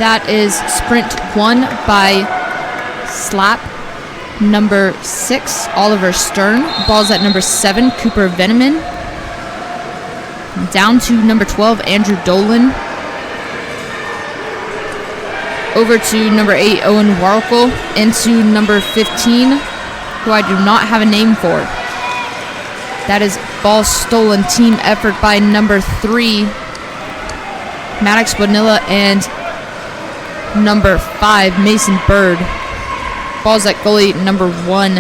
That is sprint 1 by slap number 6, Oliver Stern. Ball's at number 7, Cooper Veneman. Down to number 12, Andrew Dolan. Over to number 8, Owen Warkle. Into number 15, who I do not have a name for. That is ball stolen. Team effort by number 3, Maddox Bonilla, and number 5, Mason Bird. Ball's at goalie number 1,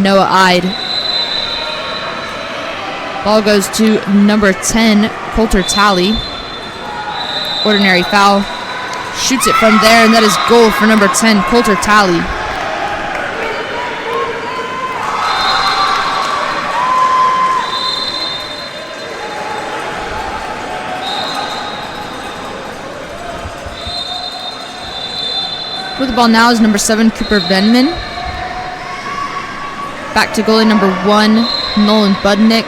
Noah Ide. Ball goes to number 10, Coulter Talley. Ordinary foul. Shoots it from there, and that is goal for number 10, Coulter Talley. With the ball now is number 7, Cooper Venman. Back to goalie number 1, Nolan Budnick.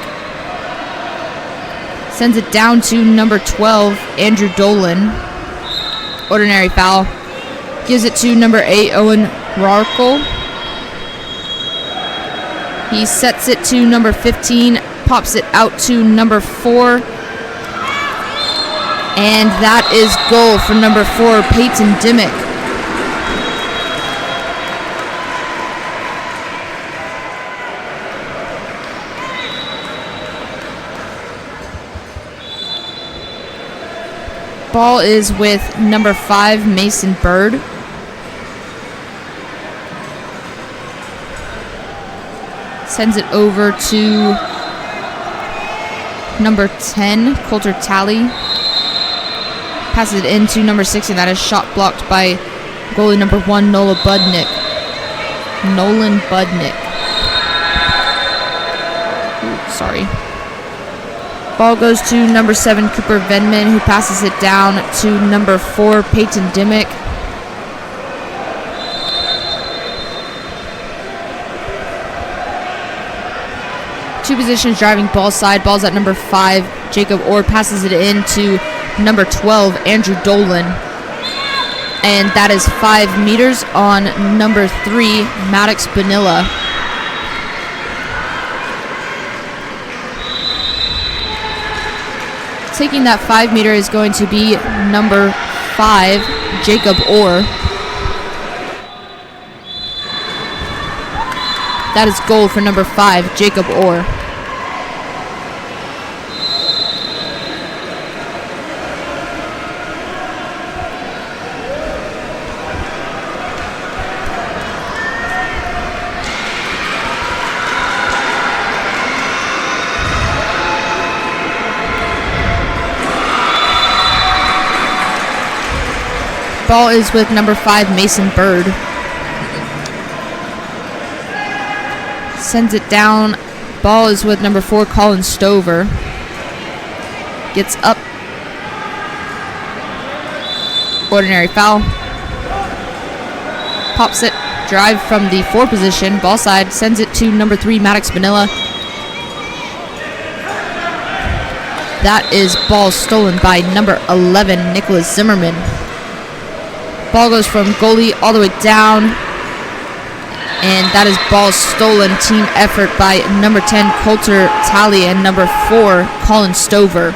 Sends it down to number 12, Andrew Dolan. Ordinary foul. Gives it to number 8, Owen Warkle. He sets it to number 15, pops it out to number 4. And that is goal for number 4, Peyton Dimmick. Ball is with number 5, Mason Bird. Sends it over to number 10, Coulter Talley. Passes it into number 6, and that is shot blocked by goalie number 1, Nolan Budnick. Sorry. Ball goes to number 7, Cooper Venman, who passes it down to number 4, Peyton Dimmick. Two positions driving ball side. Ball's at number 5, Jacob Orr. Passes it in to number 12, Andrew Dolan. And that is 5 meters on number 3, Maddox Bonilla. Taking that 5 meter is going to be number 5, Jacob Orr. That is goal for number 5, Jacob Orr. Ball is with number 5, Mason Bird. Sends it down. Ball is with number 4, Colin Stover. Gets up. Ordinary foul. Pops it. Drive from the 4 position. Ball side. Sends it to number 3, Maddox Bonilla. That is ball stolen by number 11, Nicholas Zimmerman. Ball goes from goalie all the way down, and that is ball stolen. Team effort by number 10, Coulter Talley, and number 4, Colin Stover.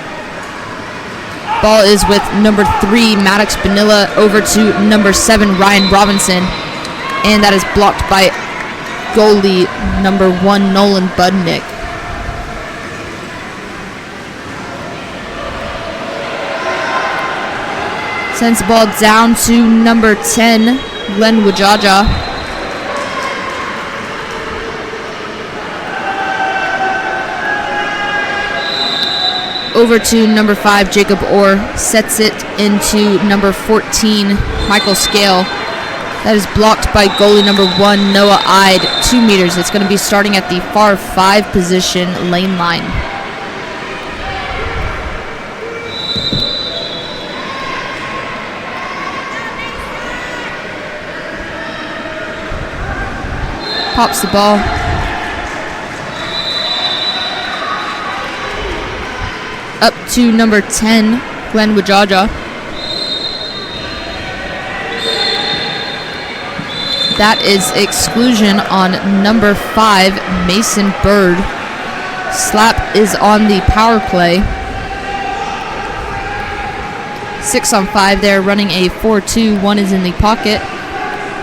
Ball is with number 3, Maddox Bonilla, over to number 7, Ryan Robinson, and that is blocked by goalie number 1, Nolan Budnick. Sends the ball down to number 10, Glenn Wajaja. Over to number 5, Jacob Orr. Sets it into number 14, Michael Scale. That is blocked by goalie number 1, Noah Ide, 2 meters. It's going to be starting at the far 5 position lane line. Pops the ball. Up to number 10, Glenn Wajaja. That is exclusion on number 5, Mason Bird. Slap is on the power play. 6 on 5 there, running a 4-2. 1 is in the pocket.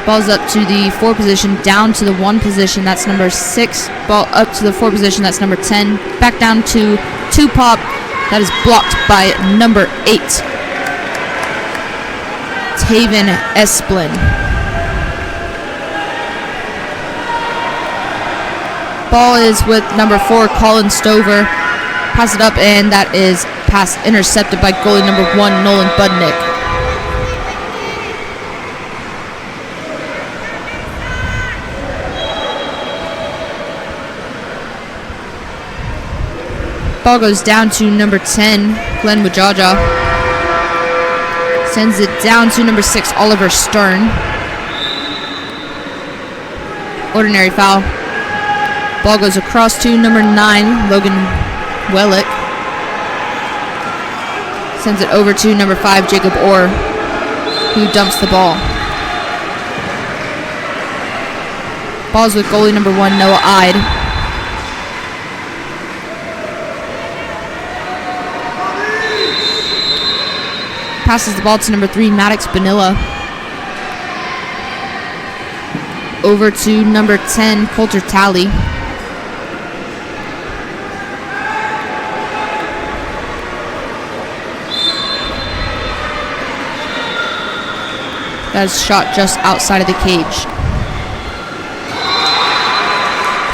Ball's up to the 4 position, down to the 1 position, that's number 6. Ball up to the 4 position, that's number 10. Back down to 2 pop. That is blocked by number 8, Taven Esplin. Ball is with number 4, Colin Stover. Pass it up, and that is pass intercepted by goalie number 1, Nolan Budnick. Ball goes down to number 10, Glenn Wajaja. Sends it down to number 6, Oliver Stern. Ordinary foul. Ball goes across to number 9, Logan Wellick. Sends it over to number 5, Jacob Orr, who dumps the ball. Ball's with goalie number 1, Noah Ide. Passes the ball to number 3, Maddox Bonilla. Over to number 10, Coulter Talley. That is shot just outside of the cage.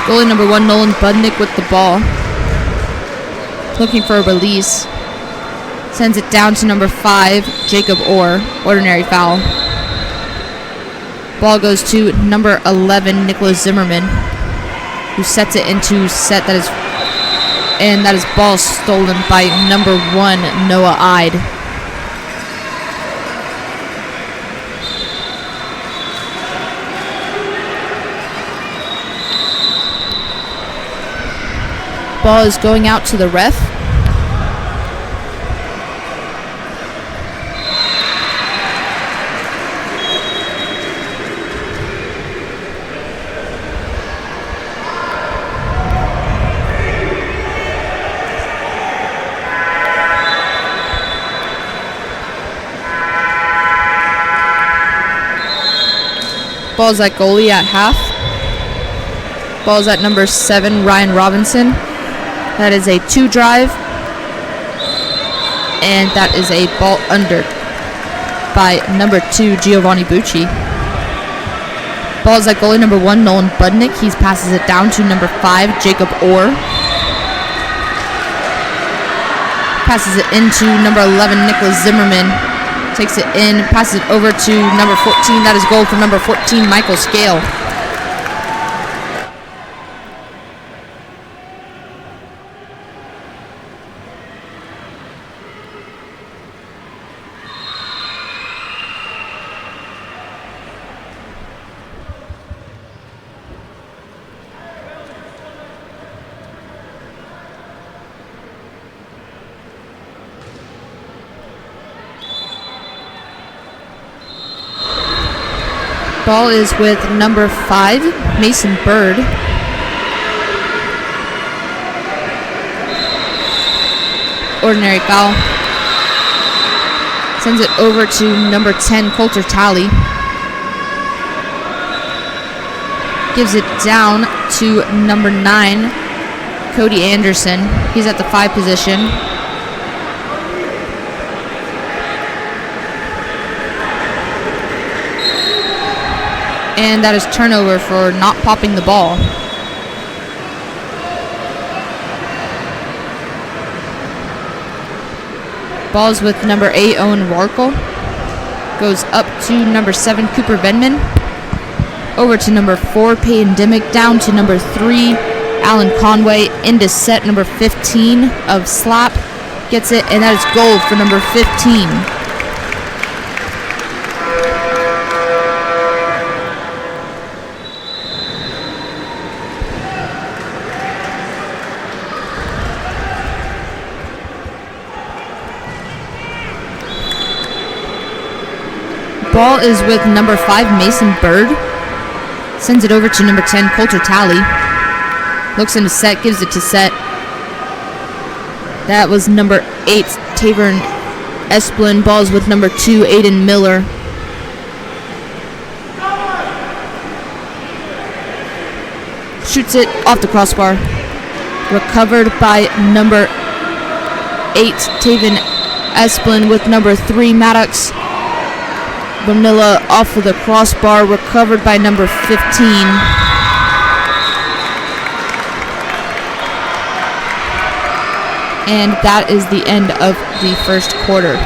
Goalie number 1, Nolan Budnick with the ball. Looking for a release. Sends it down to number 5, Jacob Orr. Ordinary foul. Ball goes to number 11, Nicholas Zimmerman, who sets it into set that is, and that is ball stolen by number 1, Noah Ide. Ball is going out to the ref. Ball's at goalie at half. Ball's at number 7, Ryan Robinson. That is a 2 drive. And that is a ball under by number 2, Giovanni Bucci. Ball's at goalie number 1, Nolan Budnick. He passes it down to number 5, Jacob Orr. Passes it into number 11, Nicholas Zimmerman. Takes it in, passes it over to number 14. That is goal for number 14, Michael Scale. Ball is with number 5, Mason Bird. Ordinary foul. Sends it over to number 10, Coulter Talley. Gives it down to number 9, Cody Anderson. He's at the 5 position. And that is turnover for not popping the ball. Ball's with number 8, Owen Warkle. Goes up to number 7, Cooper Venman. Over to number 4, Peyton Dimmick. Down to number 3, Alan Conway. Into set number 15 of Slap. Gets it, and that is goal for number 15. Ball is with number 5, Mason Bird. Sends it over to number 10, Coulter Talley. Looks into set, gives it to set. That was number 8, Tavern Esplin. Balls with number 2, Aiden Miller. Shoots it off the crossbar. Recovered by number 8, Taven Esplin with number 3, Maddox. Vanilla off of the crossbar. Recovered by number 15. And that is the end of the first quarter.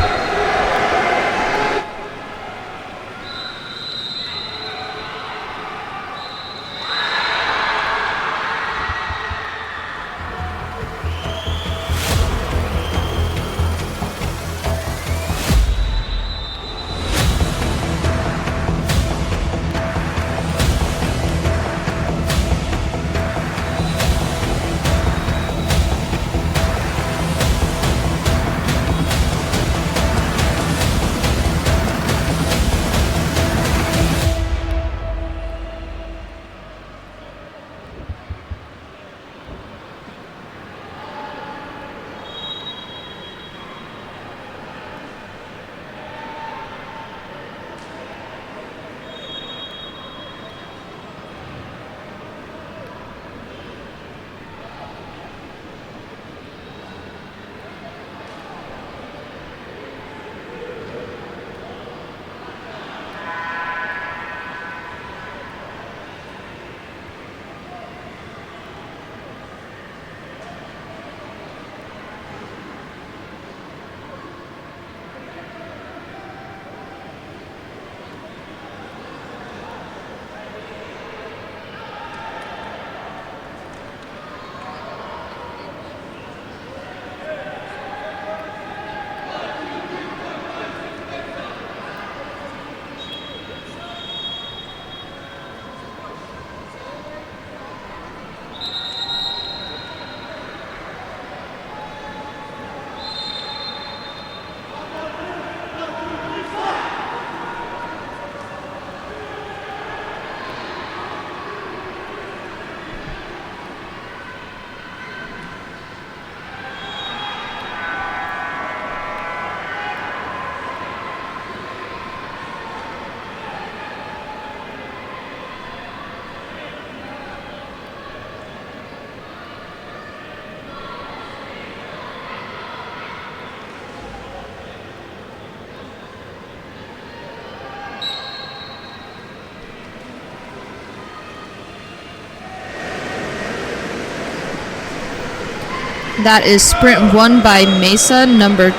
That is sprint won by Mesa, number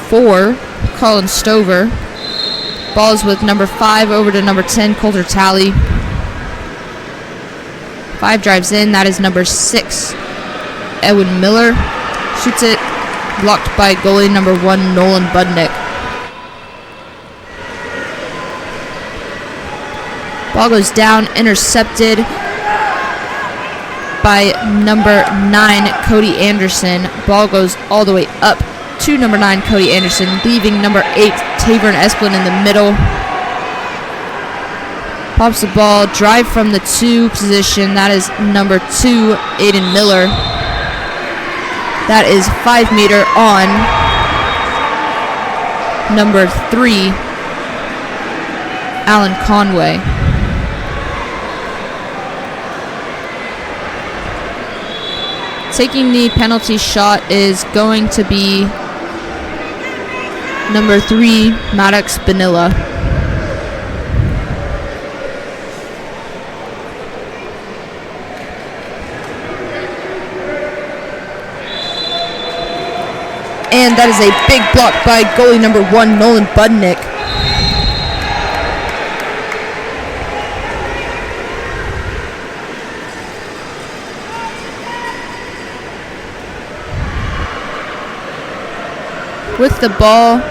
4, Colin Stover. Balls with number 5 over to number 10, Coulter Talley. 5 drives in, that is number 6, Edwin Miller. Shoots it, blocked by goalie number 1, Nolan Budnick. Ball goes down, intercepted by number 9, Cody Anderson. Ball goes all the way up to number 9, Cody Anderson, leaving number 8, Tavern Esplin in the middle. Pops the ball, drive from the 2 position. That is number 2, Aiden Miller. That is 5-meter on number 3, Alan Conway. Taking the penalty shot is going to be number 3, Maddox Benilla. And that is a big block by goalie number 1, Nolan Budnick. With the ball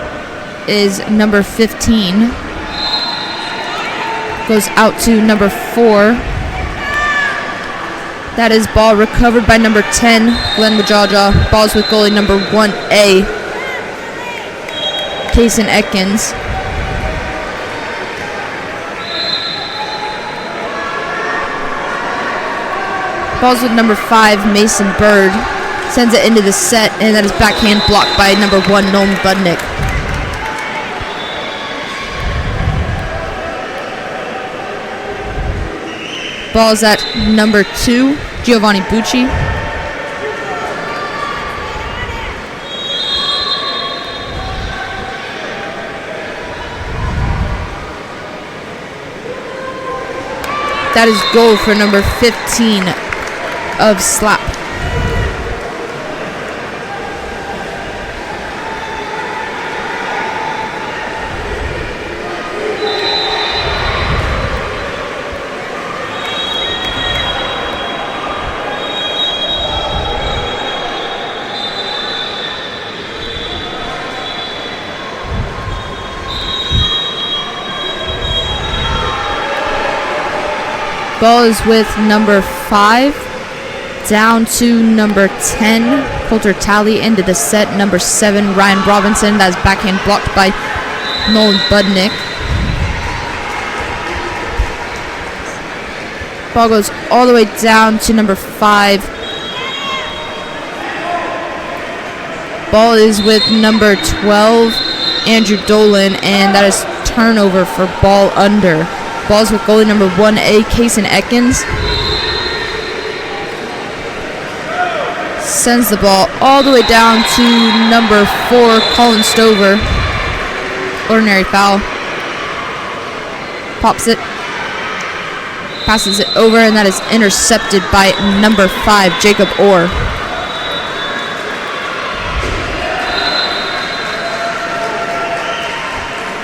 is number 15. Goes out to number 4. That is ball recovered by number 10, Glenn Wajaja. Balls with goalie number 1A, Kaysen Ekins. Ball's with number 5, Mason Bird. Sends it into the set, and that is backhand blocked by number 1, Nolan Budnick. Ball's at number 2, Giovanni Bucci. That is goal for number 15 of Slap. Ball is with number 5, down to number 10, Coulter Talley into the set. Number 7, Ryan Robinson. That is backhand blocked by Nolan Budnick. Ball goes all the way down to number 5. Ball is with number 12, Andrew Dolan, and that is turnover for ball under. Ball's with goalie number 1A, Kason Ekins. Sends the ball all the way down to number 4, Colin Stover. Ordinary foul. Pops it. Passes it over, and that is intercepted by number 5, Jacob Orr.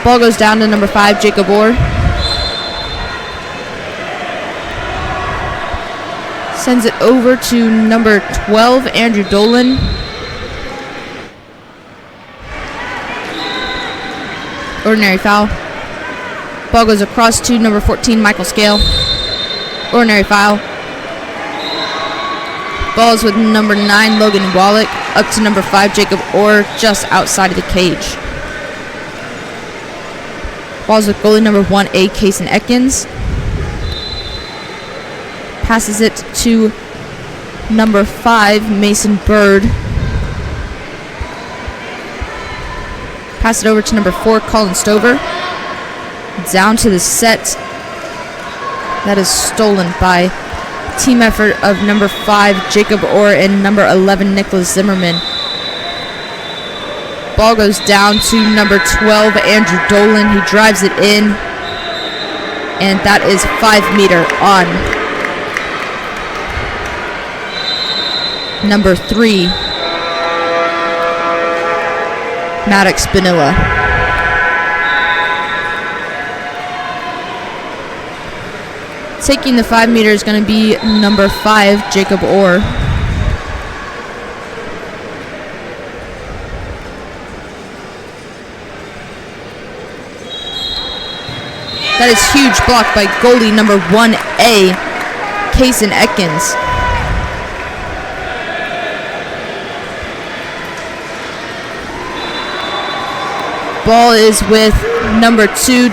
Ball goes down to number 5, Jacob Orr. Sends it over to number 12, Andrew Dolan. Ordinary foul. Ball goes across to number 14, Michael Scale. Ordinary foul. Ball is with number 9, Logan Wallach. Up to number 5, Jacob Orr, just outside of the cage. Ball is with goalie number 1A, Kason Ekins. Passes it to number 5, Mason Bird. Pass it over to number 4, Colin Stover. Down to the set. That is stolen by team effort of number 5, Jacob Orr, and number 11, Nicholas Zimmerman. Ball goes down to number 12, Andrew Dolan. He drives it in, and that is 5-meter on number 3, Maddox Benilla. Taking the 5-meter is going to be number 5, Jacob Orr. That is huge block by goalie number 1A, Kason Ekins. Ball is with number 2,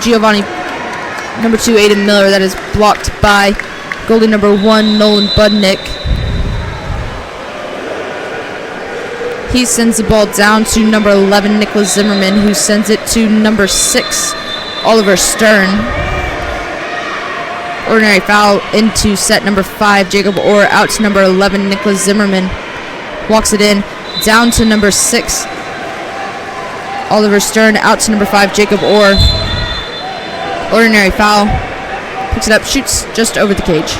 number 2, Aiden Miller. That is blocked by goalie number 1, Nolan Budnick. He sends the ball down to number 11, Nicholas Zimmerman, who sends it to number 6, Oliver Stern. Ordinary foul into set number 5, Jacob Orr. Out to number 11, Nicholas Zimmerman. Walks it in, down to number 6, Oliver Stern. Out to number 5, Jacob Orr. Ordinary foul. Picks it up, shoots just over the cage.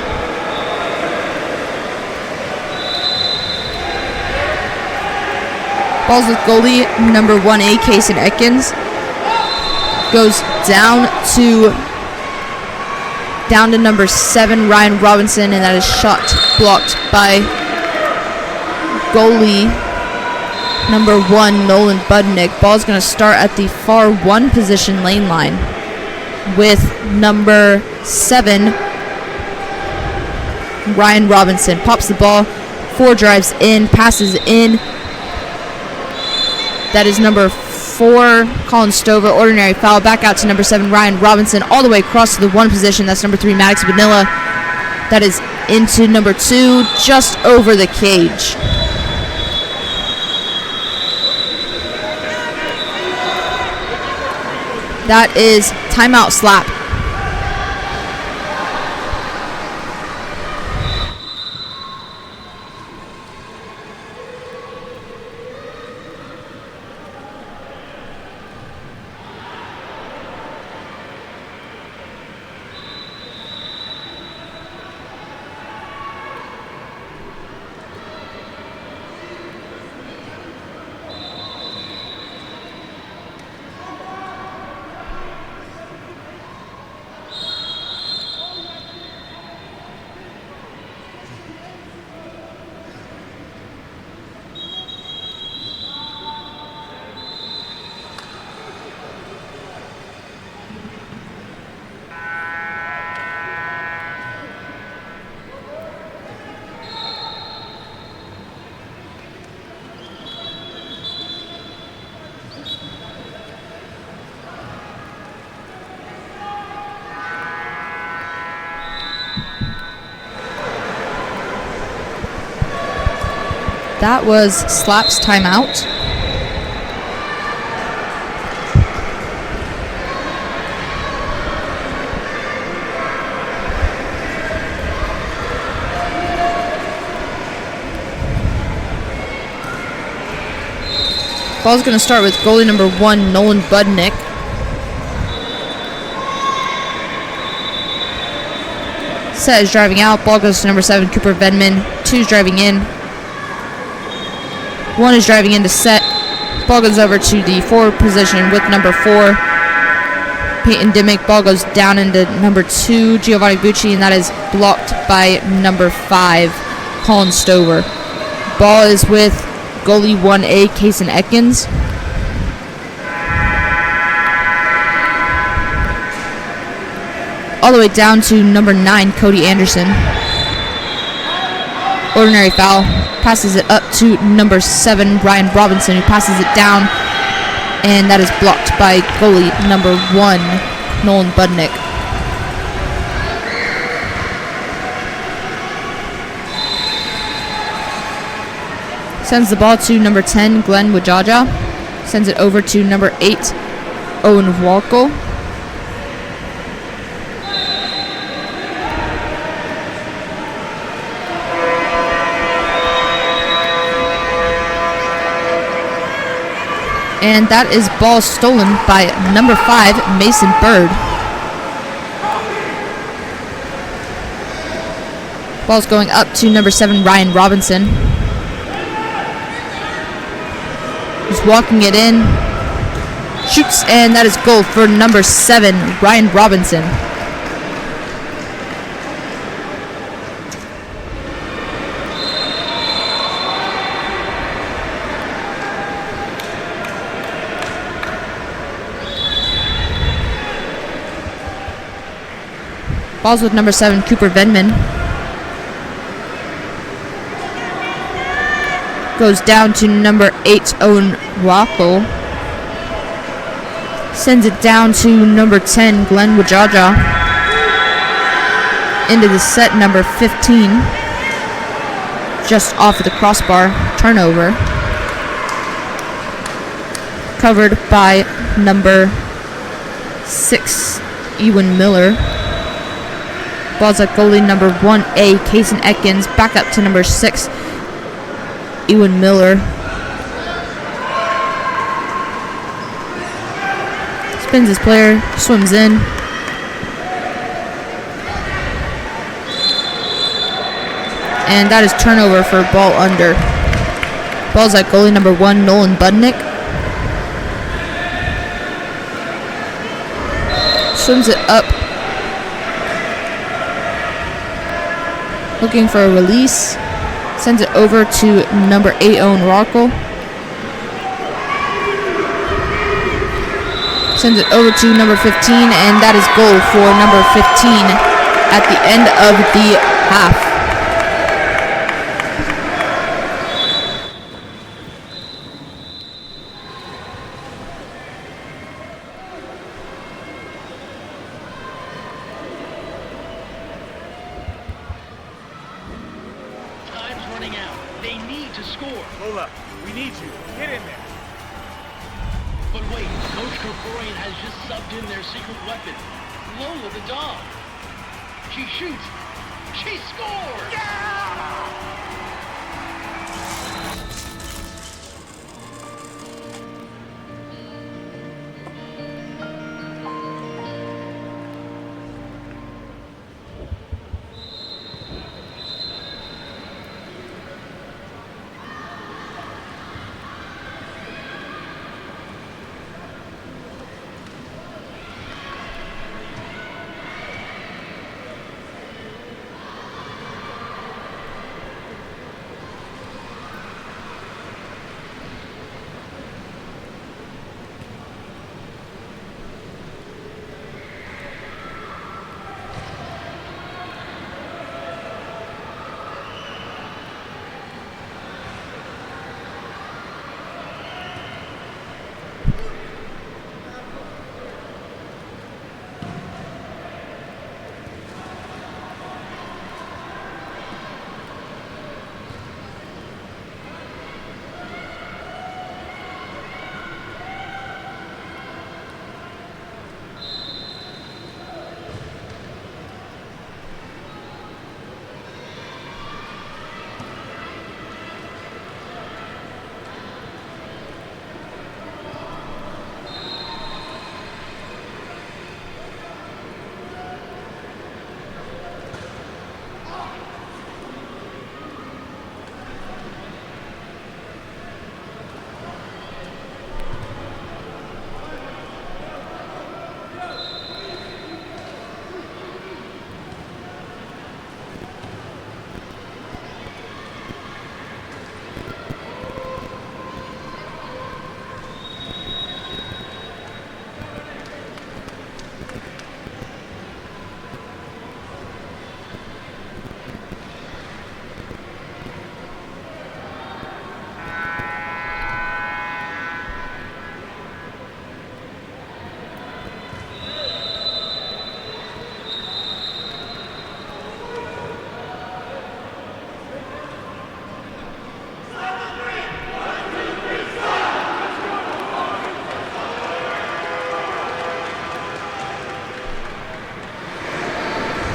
Ball's with goalie number 1A, Kason Ekins. Goes down to number 7, Ryan Robinson, and that is shot blocked by goalie number 1, Nolan Budnick. Ball's going to start at the far 1 position lane line with number 7, Ryan Robinson. Pops the ball, 4 drives in, passes in. That is number 4, Colin Stover. Ordinary foul. Back out to number 7, Ryan Robinson. All the way across to the 1 position. That's number 3, Maddox Vanilla. That is into number 2, just over the cage. That is timeout slap. That was Slap's timeout. Ball's going to start with goalie number 1, Nolan Budnick. Set is driving out. Ball goes to number 7, Cooper Vedman. 2 is driving in. 1 is driving into set. Ball goes over to the forward position with number 4, Peyton Dimmick. Ball goes down into number 2, Giovanni Bucci, and that is blocked by number 5, Colin Stover. Ball is with goalie 1A, Kason Atkins. All the way down to number 9, Cody Anderson. Ordinary foul. Passes it up to number 7, Ryan Robinson, who passes it down, and that is blocked by goalie number 1, Nolan Budnick. Sends the ball to number 10, Glenn Wajaja. Sends it over to number 8, Owen Walko. And that is ball stolen by number 5, Mason Bird. Ball's going up to number 7, Ryan Robinson. He's walking it in. Shoots, and that is goal for number 7, Ryan Robinson. Ball's with number 7, Cooper Vedman. Goes down to number 8, Owen Wackel. Sends it down to number 10, Glenn Wajaja. Into the set, number 15. Just off of the crossbar. Turnover. Covered by number 6, Ewan Miller. Ball's at goalie number 1A, Kason Atkins. Back up to number 6, Ewan Miller. Spins his player, swims in. And that is turnover for ball under. Ball's at goalie number 1, Nolan Budnick. Swims it up. Looking for a release. Sends it over to number 8, Owen Rockel. Sends it over to number 15, and that is goal for number 15 at the end of the half. running out. They need to score. Lola, we need you. Get in there. But wait, Coach Kerkorian has just subbed in their secret weapon, Lola the dog. She shoots. She scores! Yeah!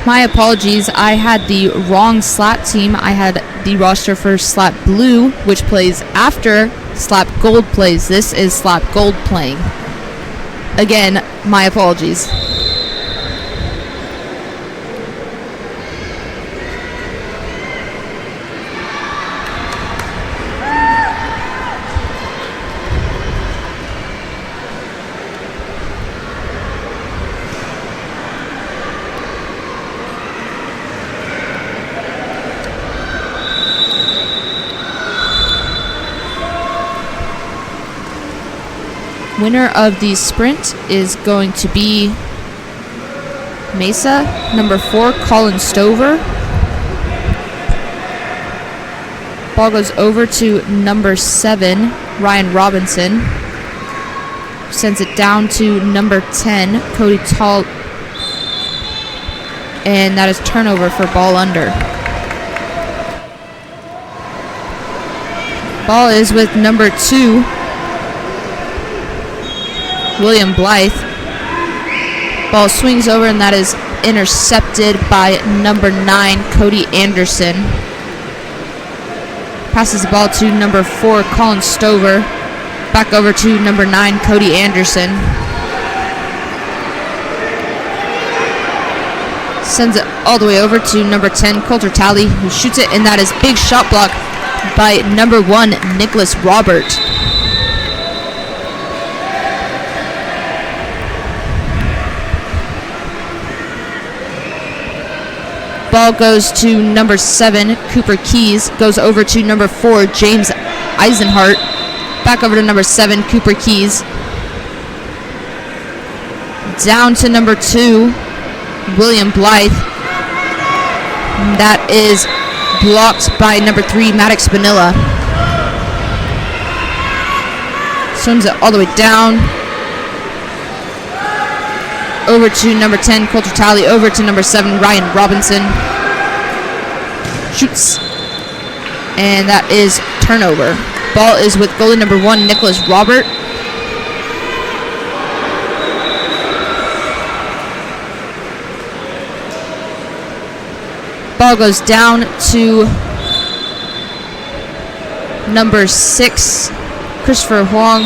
My apologies, I had the wrong slap team. I had the roster for slap blue, which plays after slap gold plays. This is slap gold playing. Again, my apologies. Winner of the sprint is going to be Mesa, number 4, Colin Stover. Ball goes over to number 7, Ryan Robinson. Sends it down to number 10, Cody Tall. And that is turnover for ball under. Ball is with number 2, William Blythe. Ball swings over, and that is intercepted by number 9, Cody Anderson. Passes the ball to number 4, Colin Stover. Back over to number 9, Cody Anderson. Sends it all the way over to number 10, Coulter Talley, who shoots it, and that is big shot block by number 1, Nicholas Robert. Ball goes to number 7, Cooper Keys. Goes over to number 4, James Eisenhart. Back over to number 7, Cooper Keys. Down to number 2, William Blythe. That is blocked by number 3, Maddox Vanilla. Swims it all the way down. Over to number 10, Coulter Talley. Over to number 7, Ryan Robinson. Shoots. And that is turnover. Ball is with goalie number 1, Nicholas Robert. Ball goes down to number 6, Christopher Huang.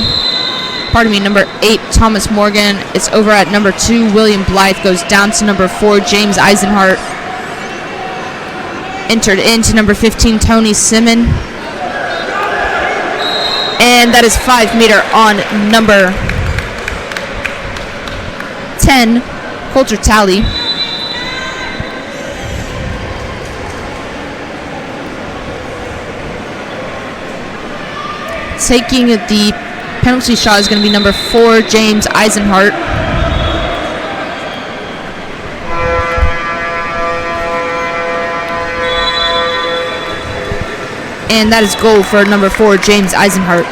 Pardon me, number 8, Thomas Morgan. It's over at number 2, William Blythe. Goes down to number 4, James Eisenhart. Entered into number 15, Tony Simon. And that is 5-meter on number 10, Coulter Talley. Taking the penalty shot is going to be number 4, James Eisenhart. And that is goal for number 4, James Eisenhart.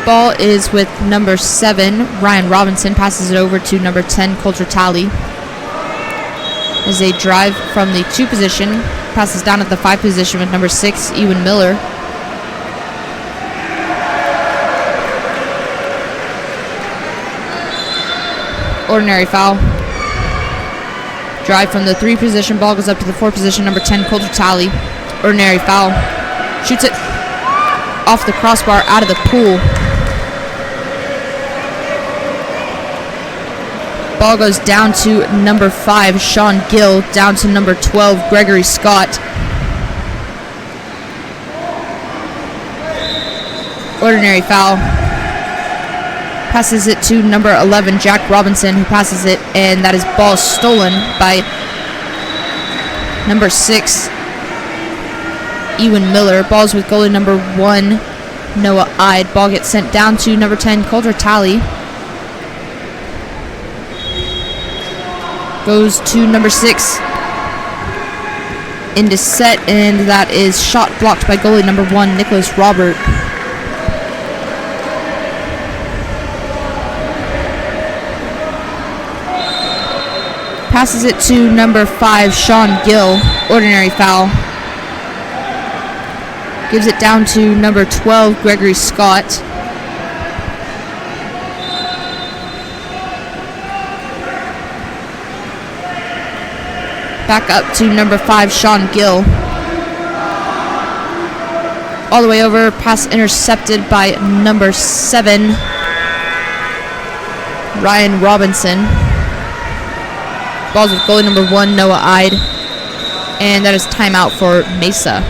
Ball is with number 7, Ryan Robinson. Passes it over to number 10, Coulter Talley. As a drive from the 2 position. Passes down at the 5 position with number 6, Ewan Miller. Ordinary foul. Drive from the 3 position. Ball goes up to the 4 position. Number 10, Coulter Talley. Ordinary foul. Shoots it off the crossbar out of the pool. Ball goes down to number 5, Sean Gill, down to number 12, Gregory Scott. Ordinary foul. Passes it to number 11, Jack Robinson, who passes it, and that is ball stolen by number 6, Ewan Miller. Ball's with goalie number 1, Noah Ide. Ball gets sent down to number 10, Coulter Talley. Goes to number 6 into set, and that is shot blocked by goalie number 1, Nicholas Robert. Passes it to number 5, Sean Gill. Ordinary foul. Gives it down to number 12, Gregory Scott. Back up to number 5, Sean Gill. All the way over, pass intercepted by number 7, Ryan Robinson. Ball's with goalie number 1, Noah Ide. And that is timeout for Mesa.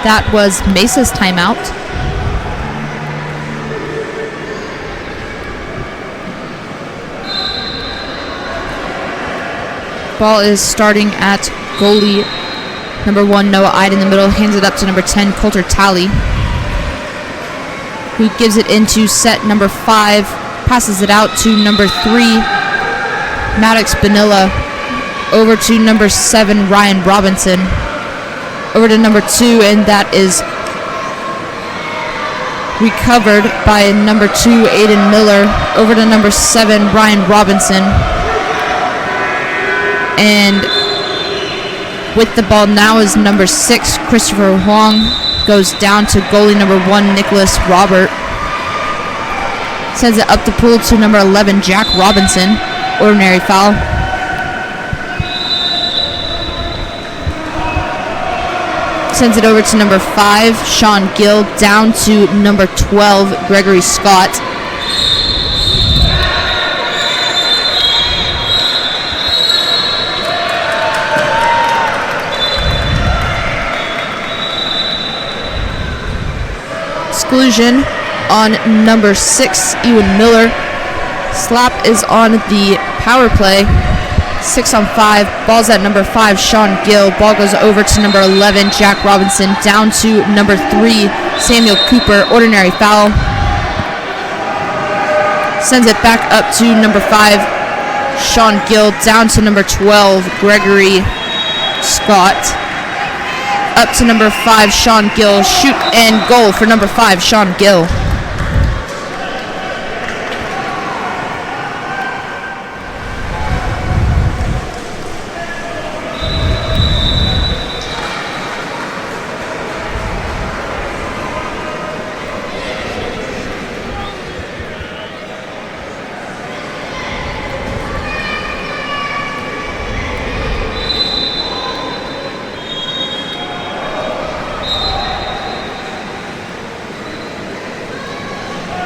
That was Mesa's timeout. Ball is starting at goalie number 1, Noah Ide in the middle. Hands it up to number 10, Coulter Talley, who gives it into set number 5. Passes it out to number 3, Maddox Benilla. Over to number 7, Ryan Robinson. Over to number 2, and that is recovered by number 2, Aiden Miller. Over to number 7, Ryan Robinson. And with the ball now is number 6, Christopher Huang. Goes down to goalie number 1, Nicholas Robert. Sends it up the pool to number 11, Jack Robinson. Ordinary foul. Sends it over to number 5, Sean Gill. Down to number 12, Gregory Scott. Exclusion on number 6, Ewan Miller. Slap is on the power play. 6 on 5. Ball's at number 5, Sean Gill. Ball goes over to number 11, Jack Robinson. Down to number 3, Samuel Cooper. Ordinary foul. Sends it back up to number 5, Sean Gill. Down to number 12, Gregory Scott. Up to number 5, Sean Gill. Shoot and goal for number 5, Sean Gill.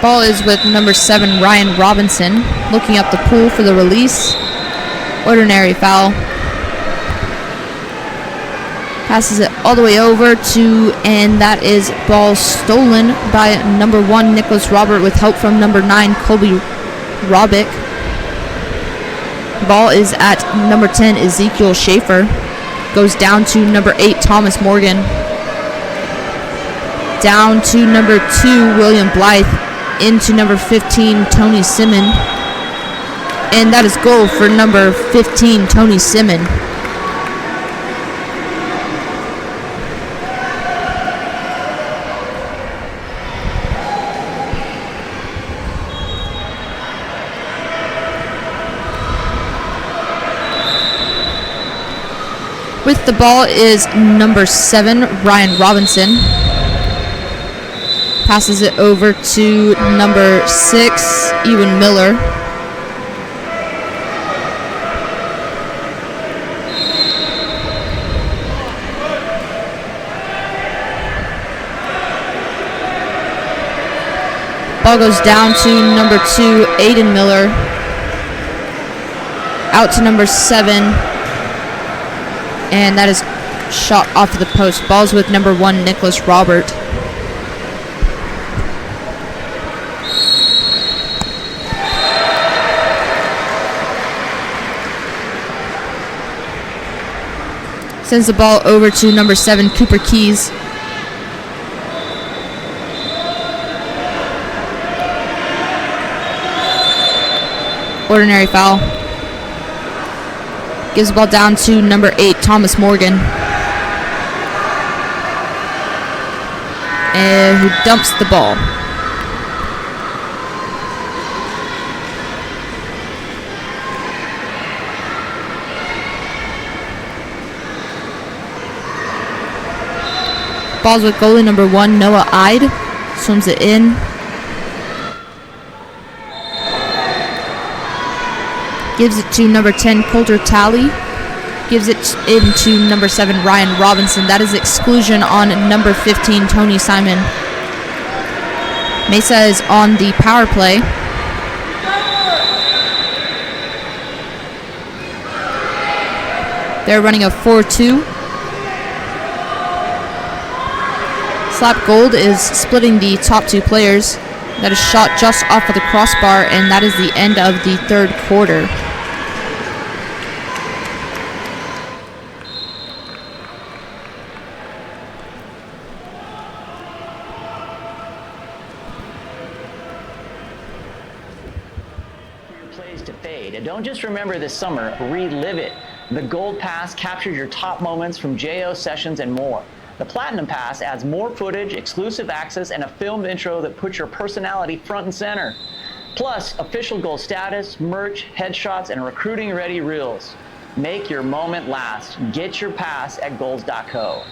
Ball is with number 7, Ryan Robinson. Looking up the pool for the release. Ordinary foul. Passes it all the way over to, and that is ball stolen by number 1, Nicholas Robert, with help from number 9, Colby Robick. Ball is at number 10, Ezekiel Schaefer. Goes down to number 8, Thomas Morgan. Down to number 2, William Blythe. Into number 15, Tony Simon. And that is goal for number 15, Tony Simon. With the ball is number 7, Ryan Robinson. Passes it over to number 6, Ewan Miller. Ball goes down to number 2, Aiden Miller. Out to number 7. And that is shot off of the post. Ball's with number 1, Nicholas Robert. Sends the ball over to number 7, Cooper Keys. Ordinary foul. Gives the ball down to number 8, Thomas Morgan. And who dumps the ball. Ball's with goalie number 1, Noah Ide. Swims it in. Gives it to number 10, Coulter Talley. Gives it into number 7, Ryan Robinson. That is exclusion on number 15, Tony Simon. Mesa is on the power play. They're running a 4-2. Slap Gold is splitting the top two players. That is shot just off of the crossbar, and that is the end of the third quarter. Plays to fade. And don't just remember this summer, relive it. The Gold Pass captures your top moments from JO sessions and more. The Platinum Pass adds more footage, exclusive access, and a filmed intro that puts your personality front and center. Plus, official Gold status, merch, headshots, and recruiting-ready reels. Make your moment last. Get your pass at golds.co.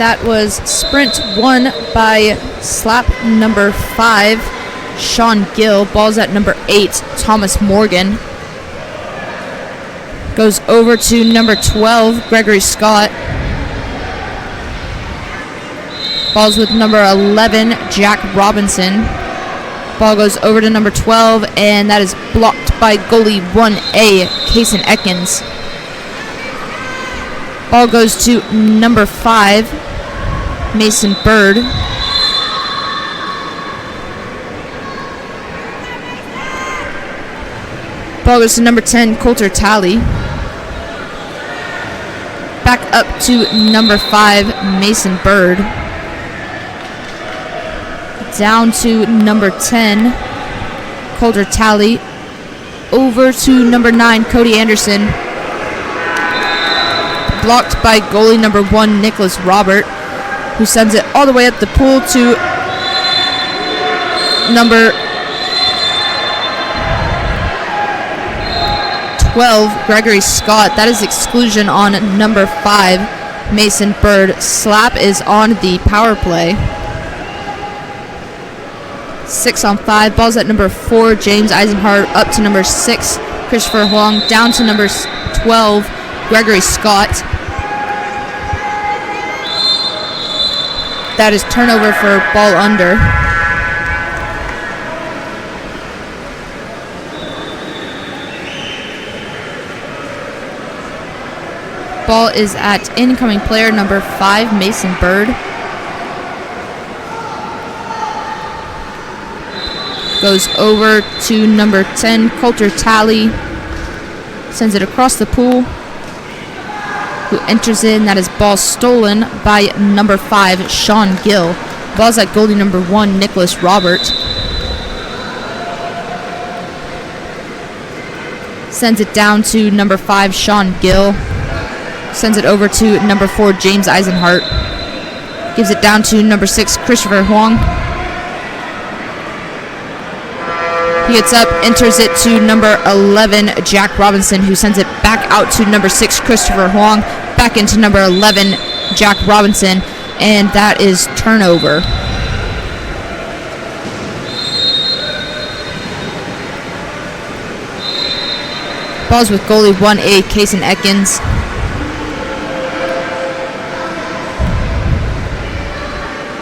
That was sprint won by slap number 5, Sean Gill. Ball's at number 8, Thomas Morgan. Goes over to number 12, Gregory Scott. Ball's with number 11, Jack Robinson. Ball goes over to number 12, and that is blocked by goalie 1A, Kason Ekins. Ball goes to number 5, Mason Bird. Ball goes to number 10, Coulter Talley. Back up to number 5, Mason Bird. Down to number 10, Coulter Talley. Over to number 9, Cody Anderson. Blocked by goalie number 1, Nicholas Robert, who sends it all the way up the pool to number 12, Gregory Scott. That is exclusion on number 5, Mason Bird. Slap is on the power play. 6 on 5. Ball's at number 4, James Eisenhart. Up to number 6, Christopher Huang. Down to number 12, Gregory Scott. That is turnover for ball under. is at incoming player number 5, Mason Bird. Goes over to number 10, Coulter Talley. Sends it across the pool. Who enters in. That is ball stolen by number 5, Sean Gill. Ball's at goalie number 1, Nicholas Robert. Sends it down to number 5, Sean Gill. Sends it over to number 4, James Eisenhart. Gives it down to number 6, Christopher Huang. He gets up, enters it to number 11, Jack Robinson, who sends it back out to number 6, Christopher Huang, back into number 11, Jack Robinson, and that is turnover. Balls with goalie 1A, Kason Ekins.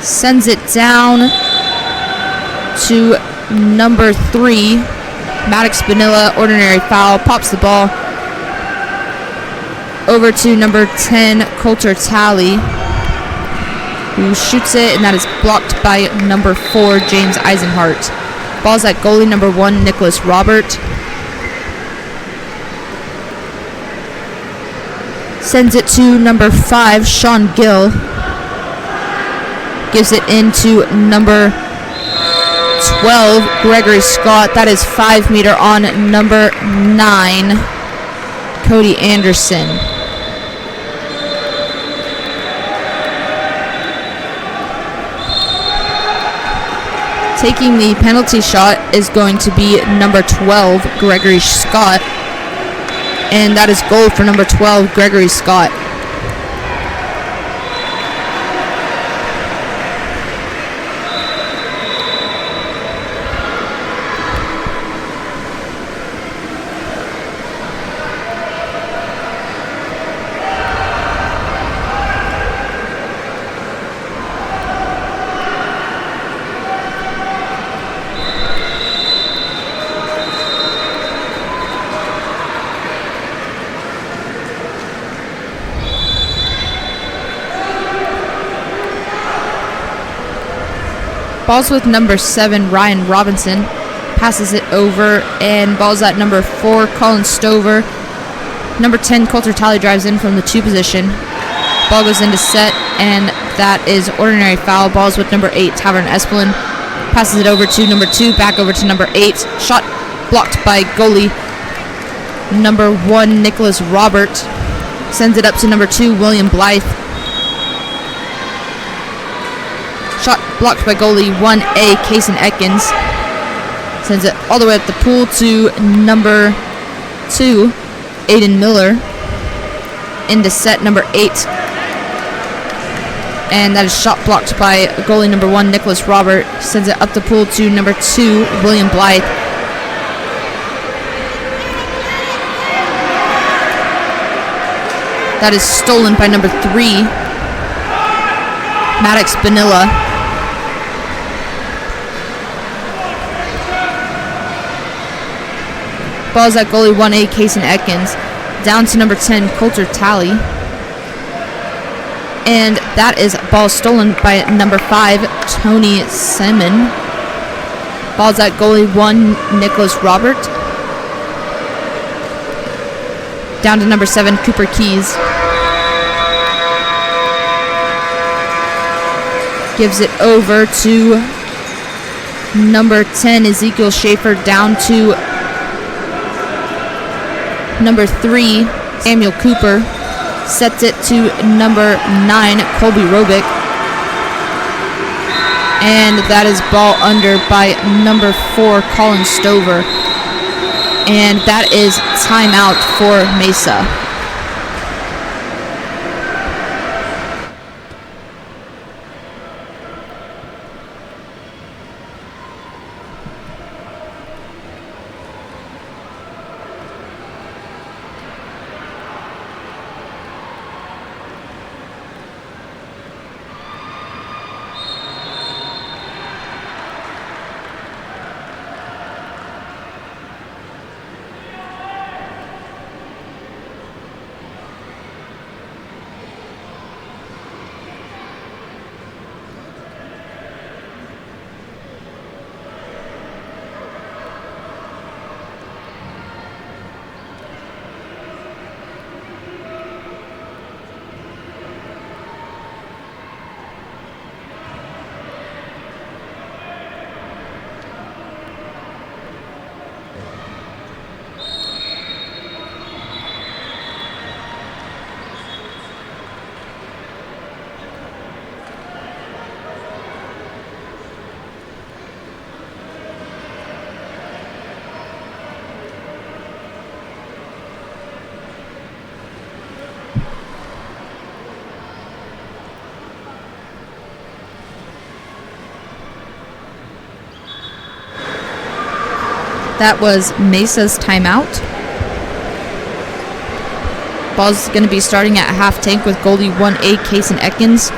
Sends it down to number 3, Maddox Benilla, ordinary foul, pops the ball over to number 10, Coulter Talley, who shoots it, and that is blocked by number 4, James Eisenhart. Ball's at goalie number 1, Nicholas Robert. Sends it to number 5, Sean Gill. Gives it into number 12, Gregory Scott. That is 5 meter on number 9, Cody Anderson. Taking the penalty shot is going to be number 12, Gregory Scott. And that is goal for number 12, Gregory Scott. Ball's with number 7, Ryan Robinson. Passes it over, and ball's at number 4, Colin Stover. Number 10, Coulter Talley drives in from the 2 position. Ball goes into set, and that is ordinary foul. Ball's with number 8, Tavern Espelin. Passes it over to number 2, back over to number 8. Shot blocked by goalie number 1, Nicholas Robert. Sends it up to number 2, William Blythe. Shot blocked by goalie 1A, Kason Ekins. Sends it all the way up the pool to number 2, Aiden Miller. Into set number 8. And that is shot blocked by goalie number 1, Nicholas Robert. Sends it up the pool to number 2, William Blythe. That is stolen by number 3, Maddox Benilla. Ball's at goalie 1A, Kason Ekins. Down to number 10, Coulter Talley. And that is ball stolen by number 5, Tony Simon. Ball's at goalie 1, Nicholas Robert. Down to number 7, Cooper Keys. Gives it over to number 10, Ezekiel Schaefer. Down to number 3, Samuel Cooper. Sets it to number 9, Colby Robick. And that is ball under by number 4, Colin Stover. And that is timeout for Mesa. That was Mesa's timeout. Ball's going to be starting at half tank with goalie 1A, Kason Ekins.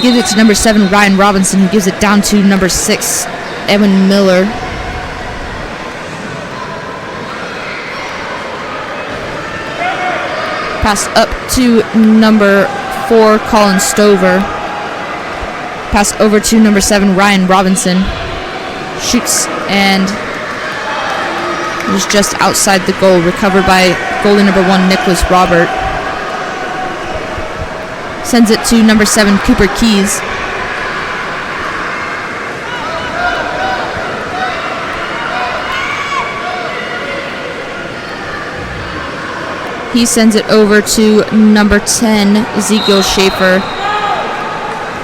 Gives it to number 7, Ryan Robinson, who gives it down to number 6, Evan Miller. Pass up to number 4, Colin Stover. Pass over to number 7, Ryan Robinson. Shoots and is just outside the goal. Recovered by goalie number 1, Nicholas Robert. Sends it to number 7, Cooper Keys. He sends it over to number 10, Ezekiel Schaefer.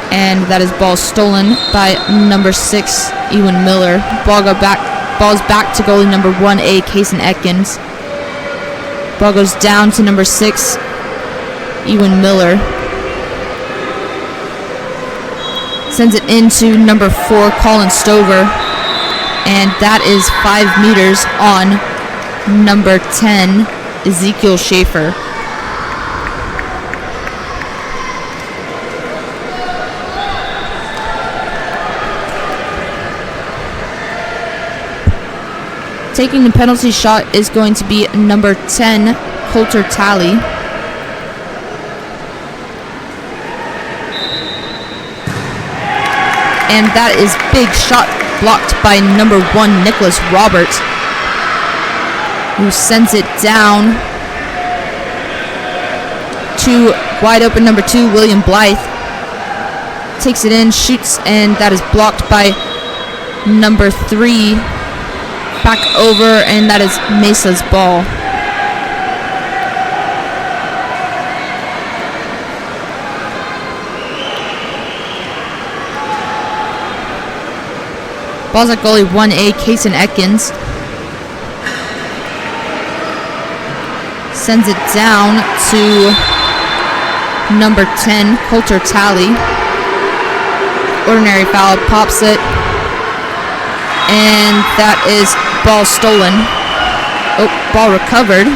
And that is ball stolen by number 6, Ewan Miller. Ball's back to goalie number 1A, Kason Ekins. Ball goes down to number 6, Ewan Miller. Sends it into number 4, Colin Stover. And that is 5 meters on number 10, Ezekiel Schaefer. Taking the penalty shot is going to be number 10, Coulter Talley. And that is big shot blocked by number 1, Nicholas Roberts, who sends it down to wide open number 2, William Blythe. Takes it in, shoots, and that is blocked by number 3. Back over, and that is Mesa's ball. Ball's at goalie 1A, Kason Ekins. Sends it down to number 10, Coulter Talley. Ordinary foul, pops it. And that is ball stolen. Oh, ball recovered.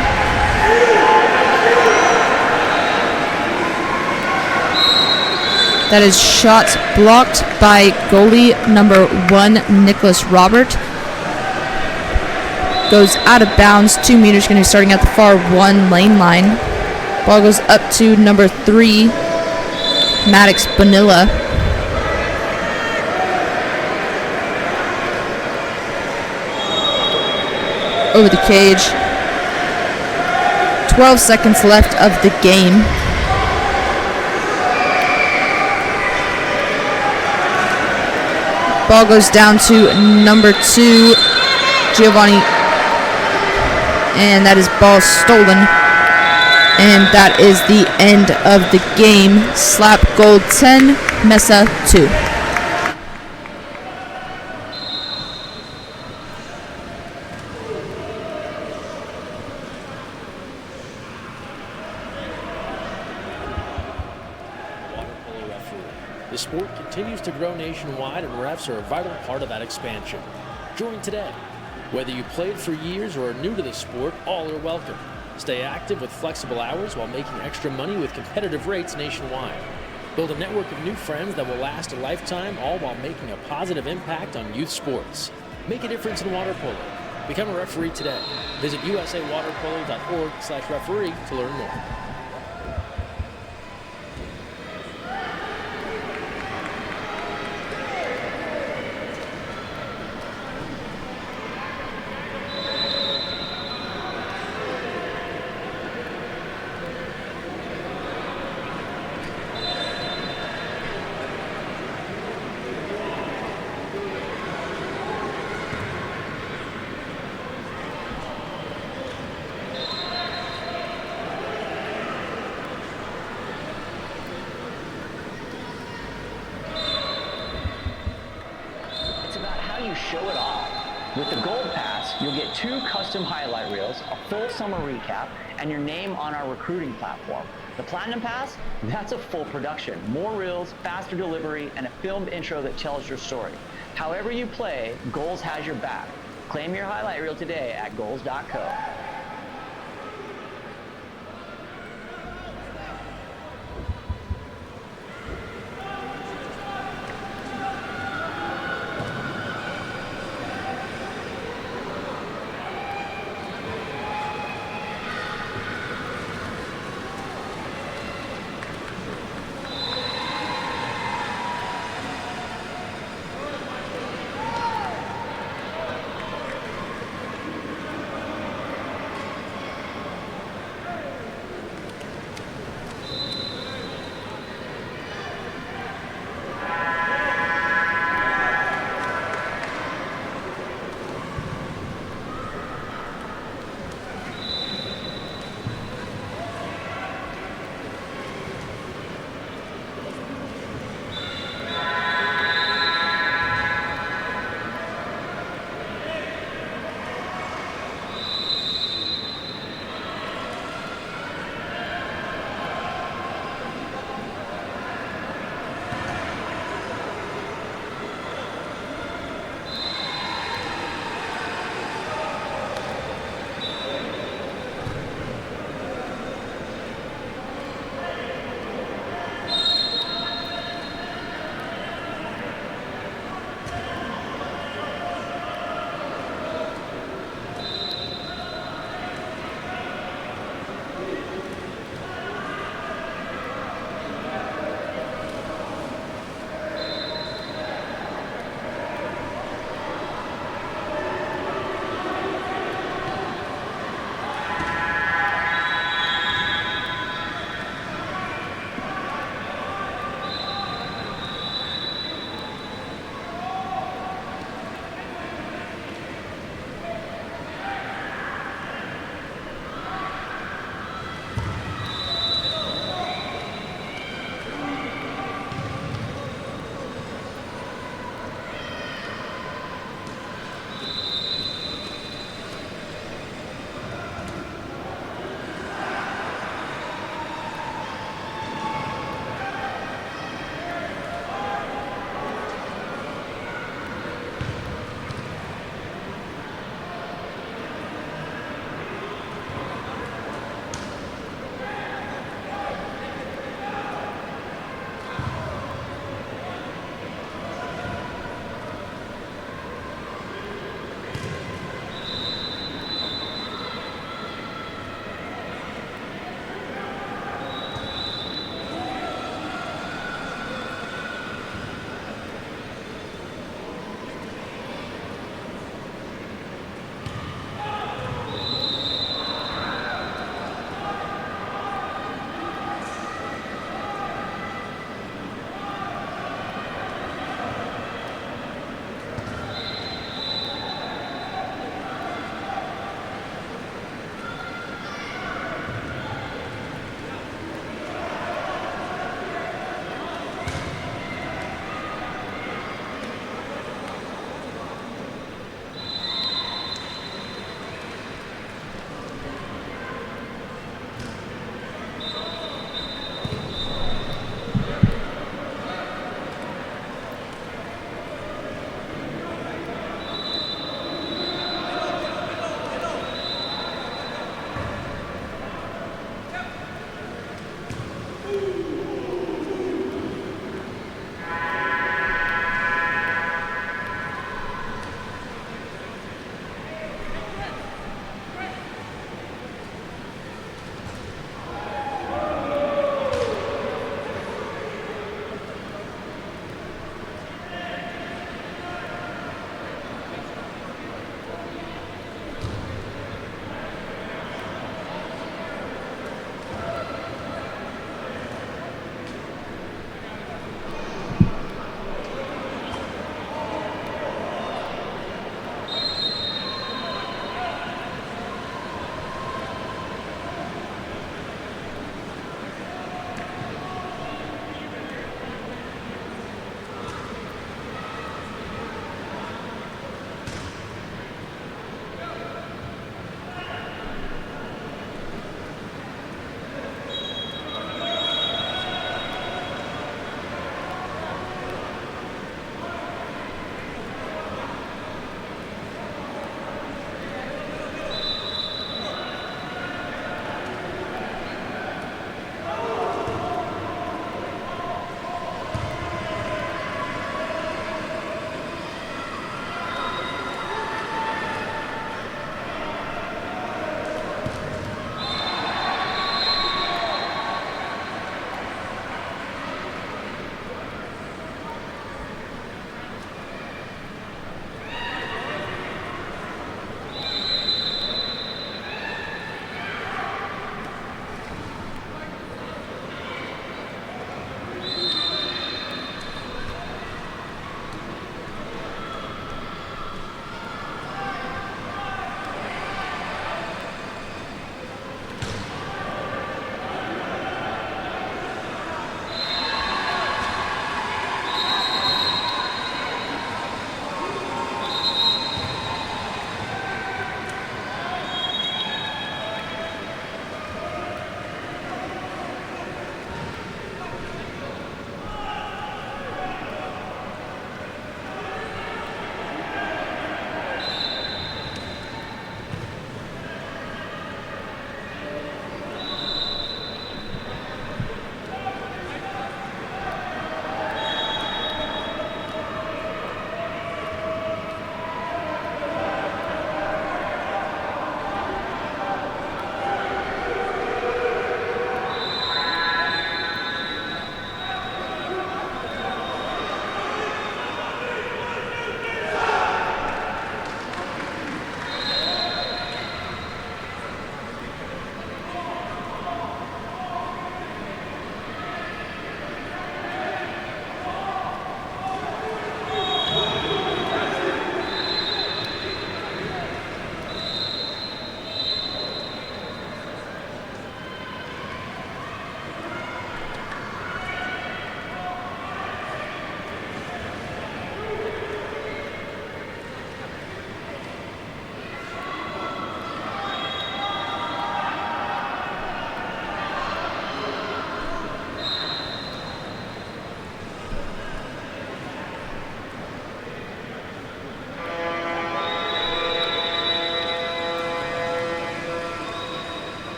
That is shot blocked by goalie number 1, Nicholas Robert. Goes out of bounds, 2 meters, going to be starting at the far 1 lane line. Ball goes up to number 3, Maddox Bonilla. Over the cage. 12 seconds left of the game. Ball goes down to number 2, Giovanni. And that is ball stolen. And that is the end of the game. Slap goal 10, Mesa 2. The sport continues to grow nationwide, and refs are a vital part of that expansion. Join today. Whether you played for years or are new to the sport, all are welcome. Stay active with flexible hours while making extra money with competitive rates nationwide. Build a network of new friends that will last a lifetime, all while making a positive impact on youth sports. Make a difference in water polo. Become a referee today. Visit usawaterpolo.org/referee to learn more. Show it off. With the Gold Pass, you'll get 2 custom highlight reels, a full summer recap, and your name on our recruiting platform. The Platinum Pass, that's a full production. More reels, faster delivery, and a filmed intro that tells your story. However you play, Goals has your back. Claim your highlight reel today at goals.co.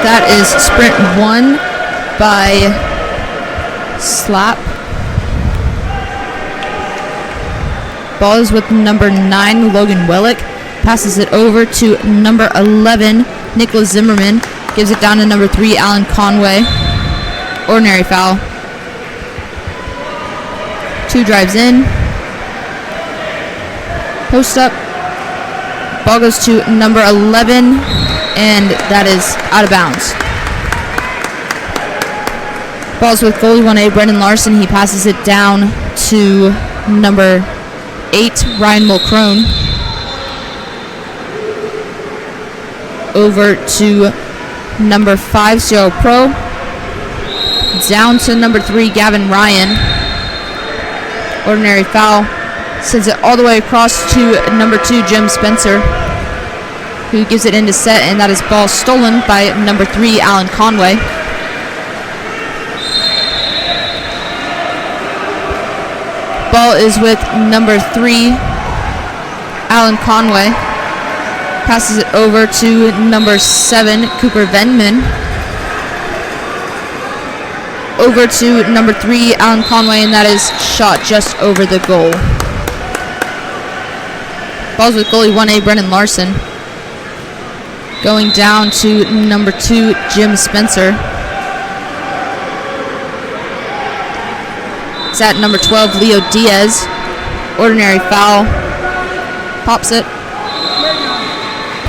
That is sprint 1 by Slap. Ball is with number 9, Logan Willick. Passes it over to number 11, Nicholas Zimmerman. Gives it down to number 3, Alan Conway. Ordinary foul. 2 drives in. Post up. Ball goes to number 11, and that is out of bounds. Ball's with goalie 1A, Brendan Larson. He passes it down to number 8, Ryan Mulcrone. Over to number 5, Cyril Pro. Down to number 3, Gavin Ryan. Ordinary foul. Sends it all the way across to number 2, Jim Spencer, who gives it into set, and that is ball stolen by number 3, Alan Conway. Ball is with number 3, Alan Conway. Passes it over to number 7, Cooper Venman. Over to number 3, Alan Conway, and that is shot just over the goal. Ball's with goalie 1A, Brendan Larson. Going down to number 2, Jim Spencer. It's at number 12, Leo Diaz. Ordinary foul. Pops it.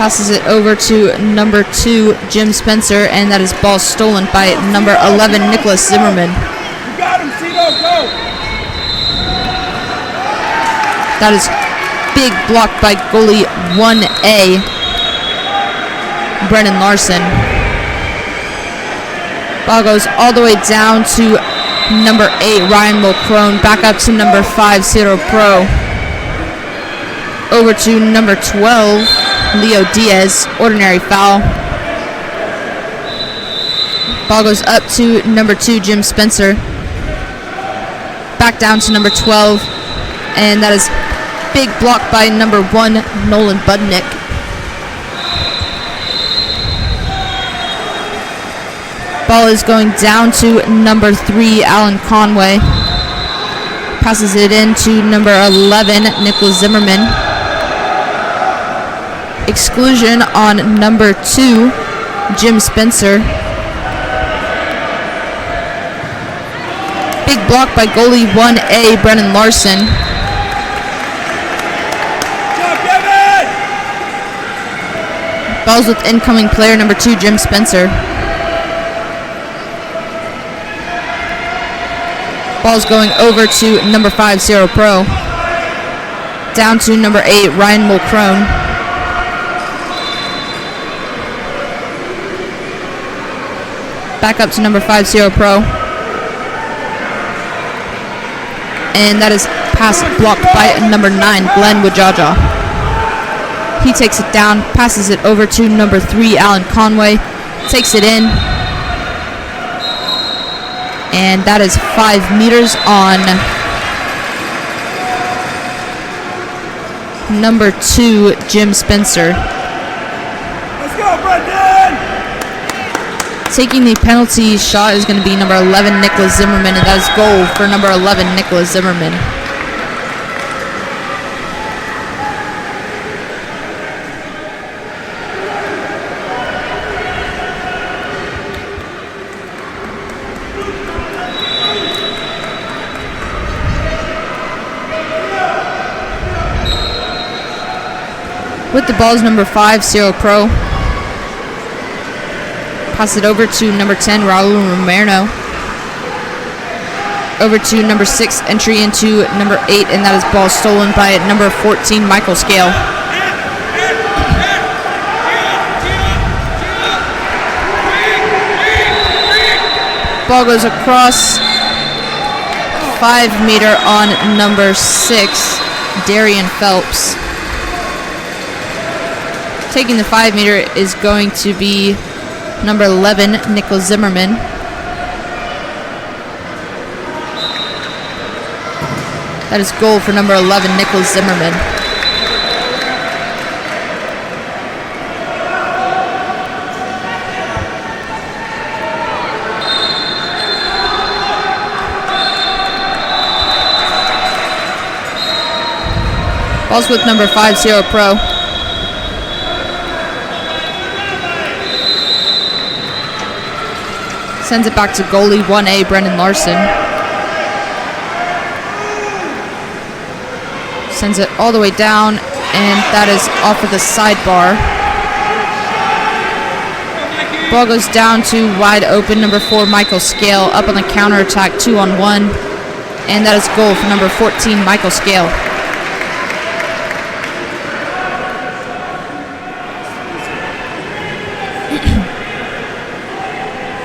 Passes it over to number 2, Jim Spencer, and that is ball stolen by number 11, Nicholas Zimmerman. You got him, Cito, go! That is big block by goalie 1A, Brendan Larson. Ball goes all the way down to number 8, Ryan Mulcrone. Back up to number 5, Ciro Pro. Over to number 12, Leo Diaz. Ordinary foul. Ball goes up to number 2, Jim Spencer. Back down to number 12, and that is big block by number 1, Nolan Budnick. Ball is going down to number 3, Alan Conway. Passes it in to number 11, Nicholas Zimmerman. Exclusion on number 2, Jim Spencer. Big block by goalie 1A, Brendan Larson. Ball's with incoming player number 2, Jim Spencer. Ball's going over to number 5, Ciro Pro. Down to number 8, Ryan Mulcrone. Back up to number 5, Ciro Pro. And that is pass blocked by number 9, Glenn Wajaja. He takes it down, passes it over to number 3, Alan Conway. Takes it in. And that is 5 meters on number 2, Jim Spencer. Let's go, Brendan! Taking the penalty shot is going to be number 11, Nicholas Zimmerman, and that is goal for number 11, Nicholas Zimmerman. With the ball is number 5, Ciro Pro. Pass it over to number 10, Raul Romero. Over to number 6, entry into number 8, and that is ball stolen by number 14, Michael Scale. Ball goes across 5 meter on number 6, Darian Phelps. Taking the 5 meter is going to be number 11, Nicholas Zimmerman. That is goal for number 11, Nicholas Zimmerman. Ball's with number 5, Zero Pro. Sends it back to goalie 1A, Brendan Larson. Sends it all the way down, and that is off of the sidebar. Ball goes down to wide open, number 4, Michael Scale, up on the counterattack, 2-on-1. And that is goal for number 14, Michael Scale.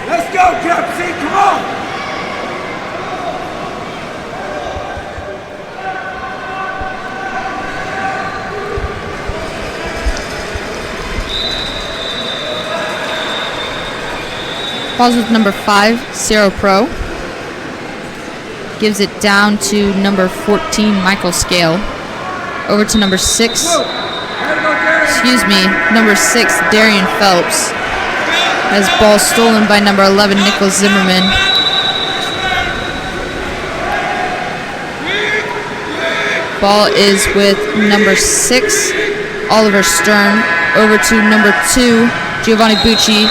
Let's go, CAPC, come on! Balls with number 5, Zero Pro. Gives it down to number 14, Michael Scale. Over to number 6. Number 6, Darian Phelps. Has ball stolen by number 11, Nicholas Zimmerman. Ball is with number 6, Oliver Stern. Over to number 2, Giovanni Bucci.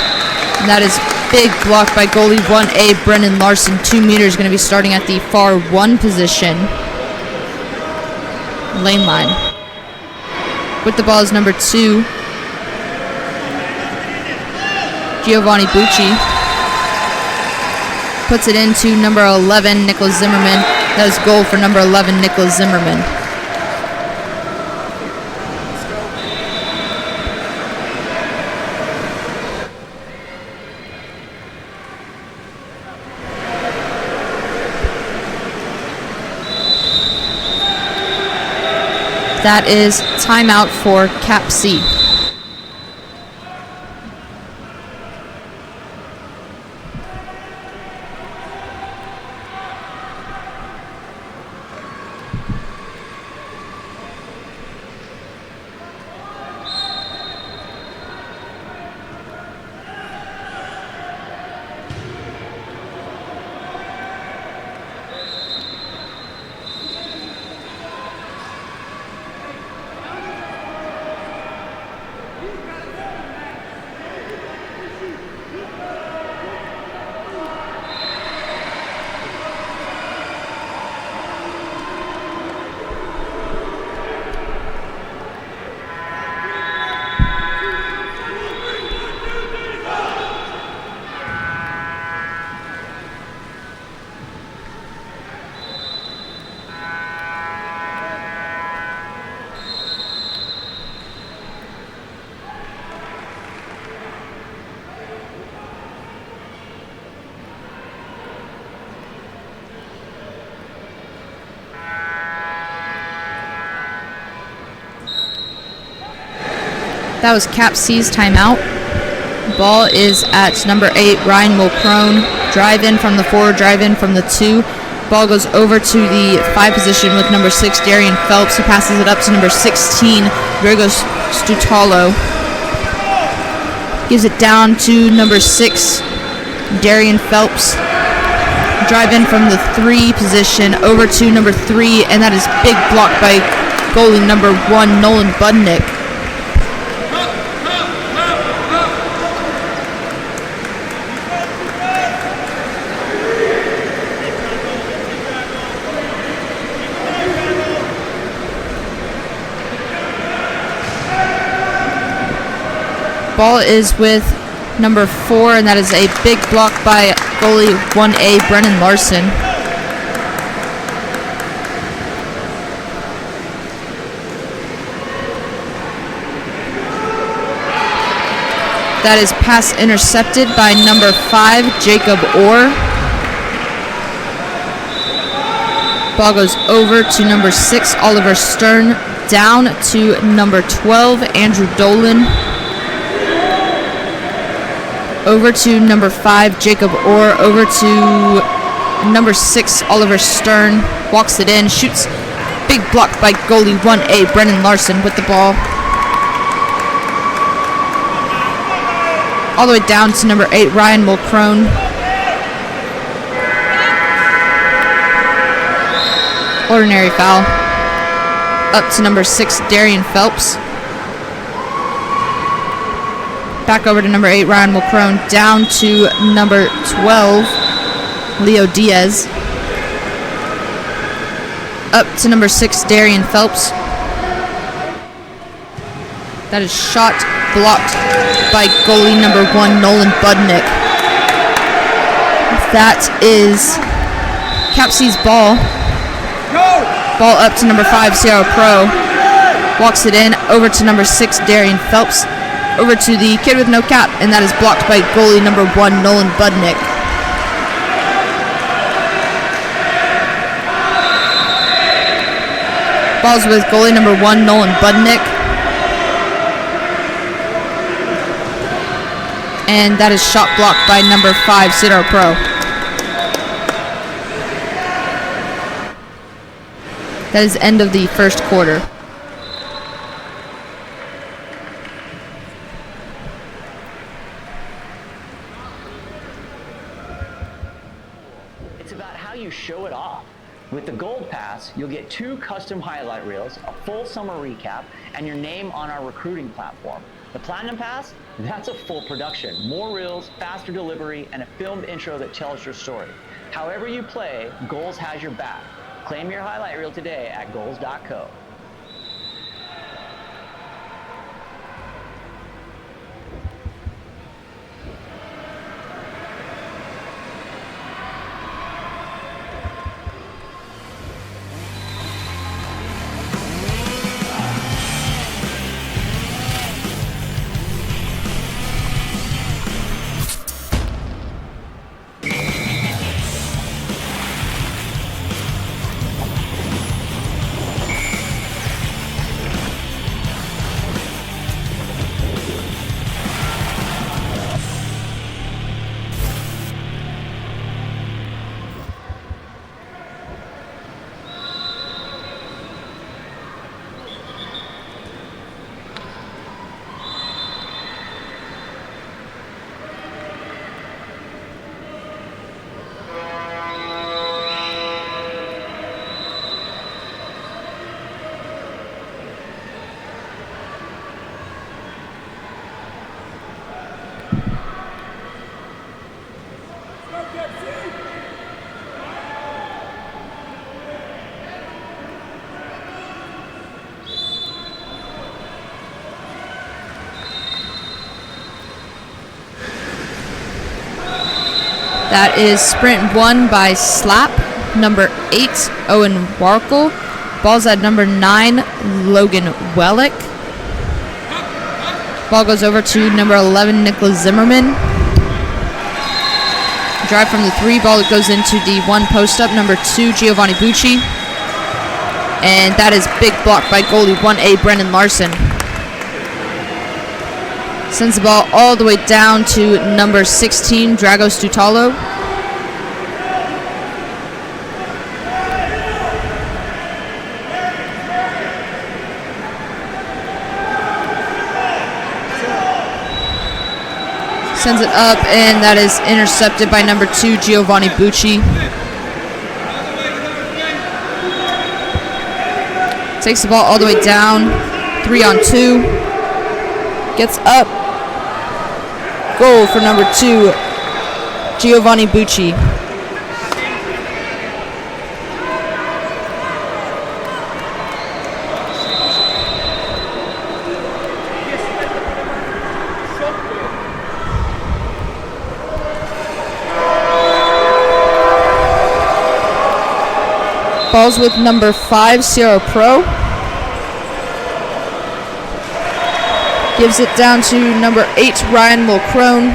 And that is big block by goalie 1A, Brendan Larson. 2 meters, going to be starting at the far 1 position. Lane line. With the ball is number 2, Giovanni Bucci. Puts it into number 11, Nicholas Zimmerman. That is goal for number 11, Nicholas Zimmerman. That is timeout for CAPC. That was CAPC's timeout. Ball is at number 8, Ryan Mulcrone. Drive in from the 4, drive in from the 2. Ball goes over to the 5 position with number 6, Darian Phelps. He passes it up to number 16, Virgo Stutalo. Gives it down to number 6, Darian Phelps. Drive in from the 3 position over to number 3, and that is big block by goalie number 1, Nolan Budnick. Ball is with number 4, and that is a big block by goalie 1A, Brendan Larson. That is pass intercepted by number 5, Jacob Orr. Ball goes over to number 6, Oliver Stern. Down to number 12, Andrew Dolan. Over to number 5, Jacob Orr. Over to number 6, Oliver Stern. Walks it in, shoots. Big block by goalie 1A, Brendan Larson with the ball. All the way down to number 8, Ryan Mulcrone. Ordinary foul. up to number 6, Darian Phelps. Back over to number 8, Ryan Mulcrone. Down to number 12, Leo Diaz. Up to number 6, Darian Phelps. That is shot blocked by goalie number 1, Nolan Budnick. That is CAPC's ball. Ball up to number 5, Sierra Pro. Walks it in, over to number 6, Darian Phelps. Over to the kid with no cap, and that is blocked by goalie number 1, Nolan Budnick. Balls with goalie number 1, Nolan Budnick. And that is shot blocked by number 5, Sierra Pro. That is end of the first quarter. It's about how you show it off. With the Gold Pass, you'll get 2 custom highlight reels, a full summer recap, and your name on our recruiting platform. The Platinum Pass, that's a full production. More reels, faster delivery, and a filmed intro that tells your story. However you play, Goals has your back. Claim your highlight reel today at goals.co. That is sprint 1 by Slap, number 8, Owen Warkle. Ball's at number 9, Logan Wellick. Ball goes over to number 11, Nicholas Zimmerman. Drive from the 3, ball goes into the 1 post-up, number 2, Giovanni Bucci. And that is big block by goalie 1A, Brendan Larson. Sends the ball all the way down to number 16, Dragos Tutalo. Sends it up, and that is intercepted by number 2, Giovanni Bucci. Takes the ball all the way down, 3-on-2. Gets up. Goal for number 2, Giovanni Bucci. Balls with number 5, Sierra Pro. Gives it down to number 8, Ryan Mulcrone.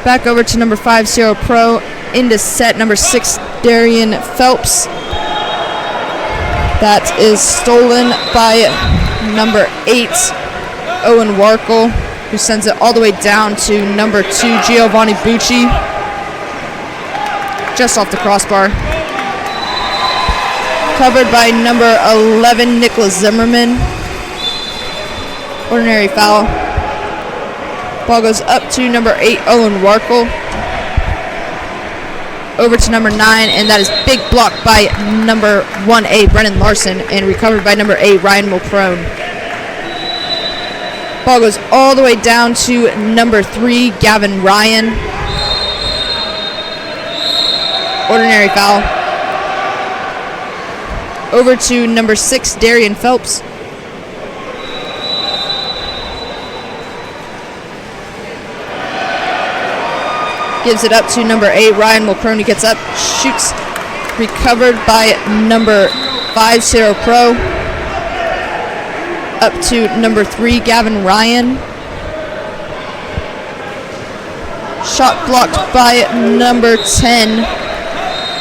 Back over to number 5, Sierra Pro. Into set number 6, Darian Phelps. That is stolen by number 8, Owen Warkle, who sends it all the way down to number 2, Giovanni Bucci. Just off the crossbar. Covered by number 11, Nicholas Zimmerman. Ordinary foul. Ball goes up to number 8, Owen Warkle. over to number 9, and that is big block by number 1A, Brennan Larson, and recovered by number 8, Ryan Mulcrone. Ball goes all the way down to number 3, Gavin Ryan. Ordinary foul. Over to number 6, Darian Phelps. Gives it up to number 8, Ryan Mulcrone. Gets up, shoots, recovered by number 5, Sarah Pro. Up to number 3, Gavin Ryan. Shot blocked by number 10,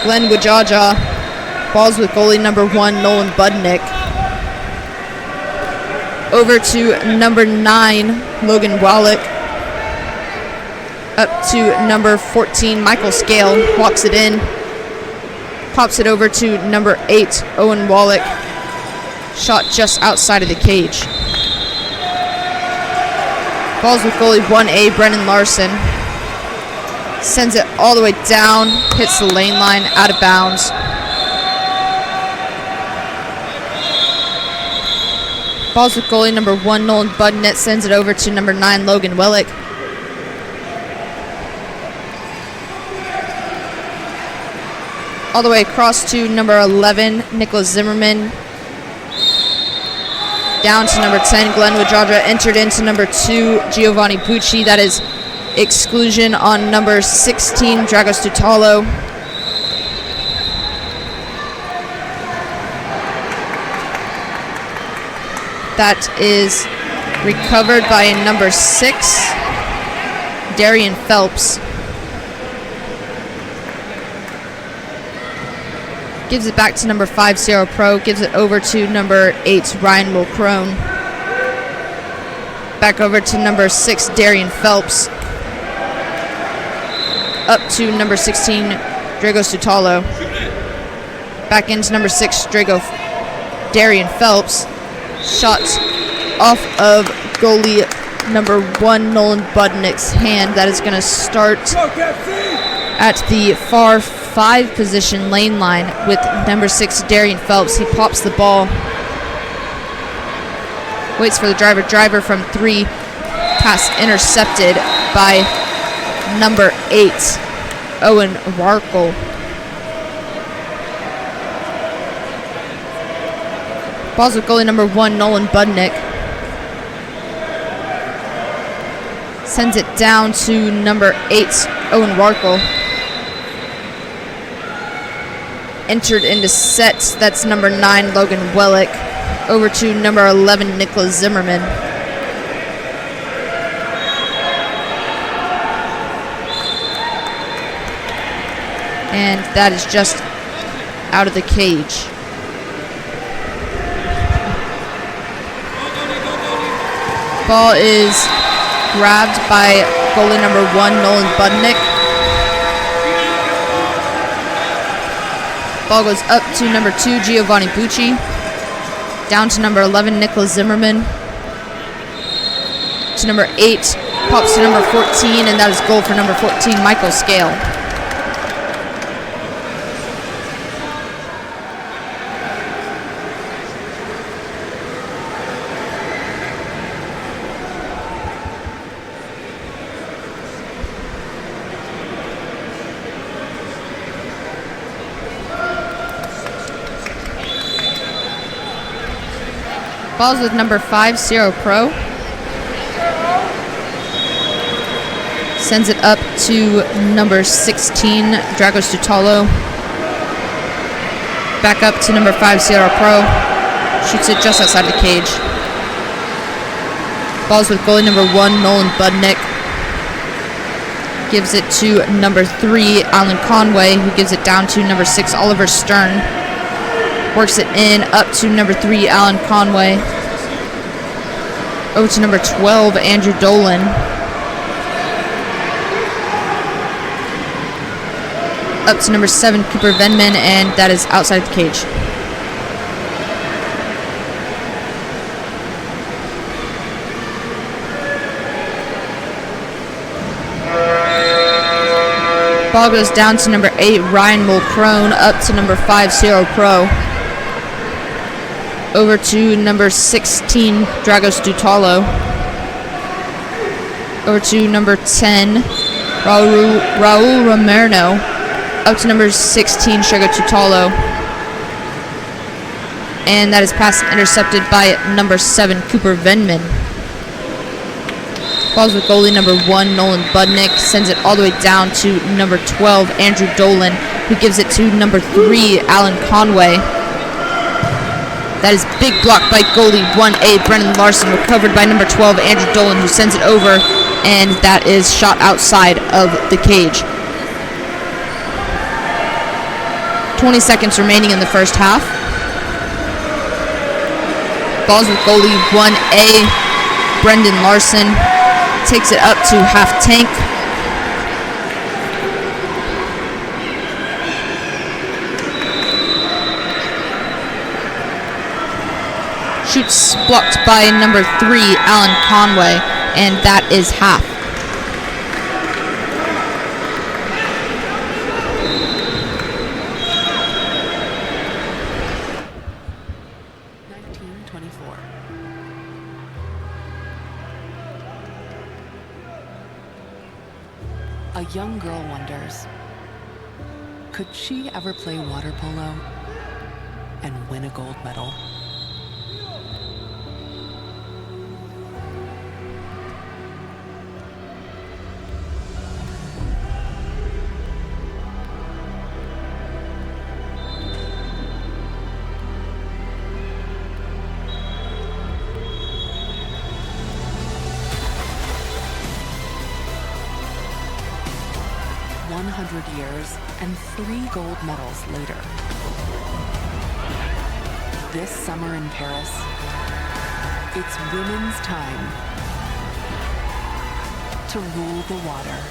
Glenn Wajaja. Balls with goalie number 1, Nolan Budnick. Over to number 9, Logan Wallach. Up to number 14, Michael Scale. Walks it in. Pops it over to number 8, Owen Wallach. Shot just outside of the cage. Balls with goalie 1A, Brennan Larson. Sends it all the way down. Hits the lane line, out of bounds. Balls with goalie number 1, Nolan Budnick. Sends it over to number 9, Logan Wallach. All the way across to number 11, Nicholas Zimmerman. Down to number 10, Glenn Wajaja. Entered into number 2, Giovanni Bucci. That is exclusion on number 16, Dragos Tutalo. That is recovered by number 6, Darian Phelps. Gives it back to number 5, Sarah Pro. Gives it over to number 8, Ryan Mulcrone. Back over to number 6, Darian Phelps. Up to number 16, Dragos Tutalo. Back into number 6, Darian Phelps. Shot off of goalie number 1, Nolan Budnick's hand. That is going to start at the far 5 position lane line with number 6, Darian Phelps. He pops the ball. Waits for the driver. Driver from 3. Pass intercepted by number 8, Owen Warkle. Balls with goalie number 1, Nolan Budnick. Sends it down to number 8, Owen Warkle. Entered into sets. That's number 9, Logan Wellick. Over to number 11, Nicholas Zimmerman. And that is just out of the cage. Ball is grabbed by goalie number 1, Nolan Budnick. Ball goes up to number 2, Giovanni Bucci. Down to number 11, Nicholas Zimmerman. To number 8, pops to number 14, and that is goal for number 14, Michael Scale. Balls with number 5, Sarah Pro. Sends it up to number 16, Dragos Tutalo. Back up to number 5, Sarah Pro. Shoots it just outside the cage. Balls with goalie number 1, Nolan Budnick. Gives it to number 3, Alan Conway, who gives it down to number 6, Oliver Stern. Works it in, up to number 3, Alan Conway. Over to number 12, Andrew Dolan. Up to number 7, Cooper Venman, and that is outside the cage. Ball goes down to number 8, Ryan Mulcrone, up to number 5, Ciro Pro. Over to number 16, Dragos Dutalo. Over to number 10, Raul Romerno. Up to number 16, Sugar Tutalo. And that is pass intercepted by number 7, Cooper Venman. Balls with goalie number 1, Nolan Budnick. Sends it all the way down to number 12, Andrew Dolan, who gives it to number 3, Alan Conway. That is big block by goalie 1A, Brendan Larson, recovered by number 12, Andrew Dolan, who sends it over, and that is shot outside of the cage. 20 seconds remaining in the first half. Balls with goalie 1A, Brendan Larson. Takes it up to half tank. Shoots blocked by number 3, Alan Conway, and that is half. A young girl wonders, could she ever play water polo and win a gold medal? Years and 3 gold medals later. This summer in Paris, it's women's time to rule the water.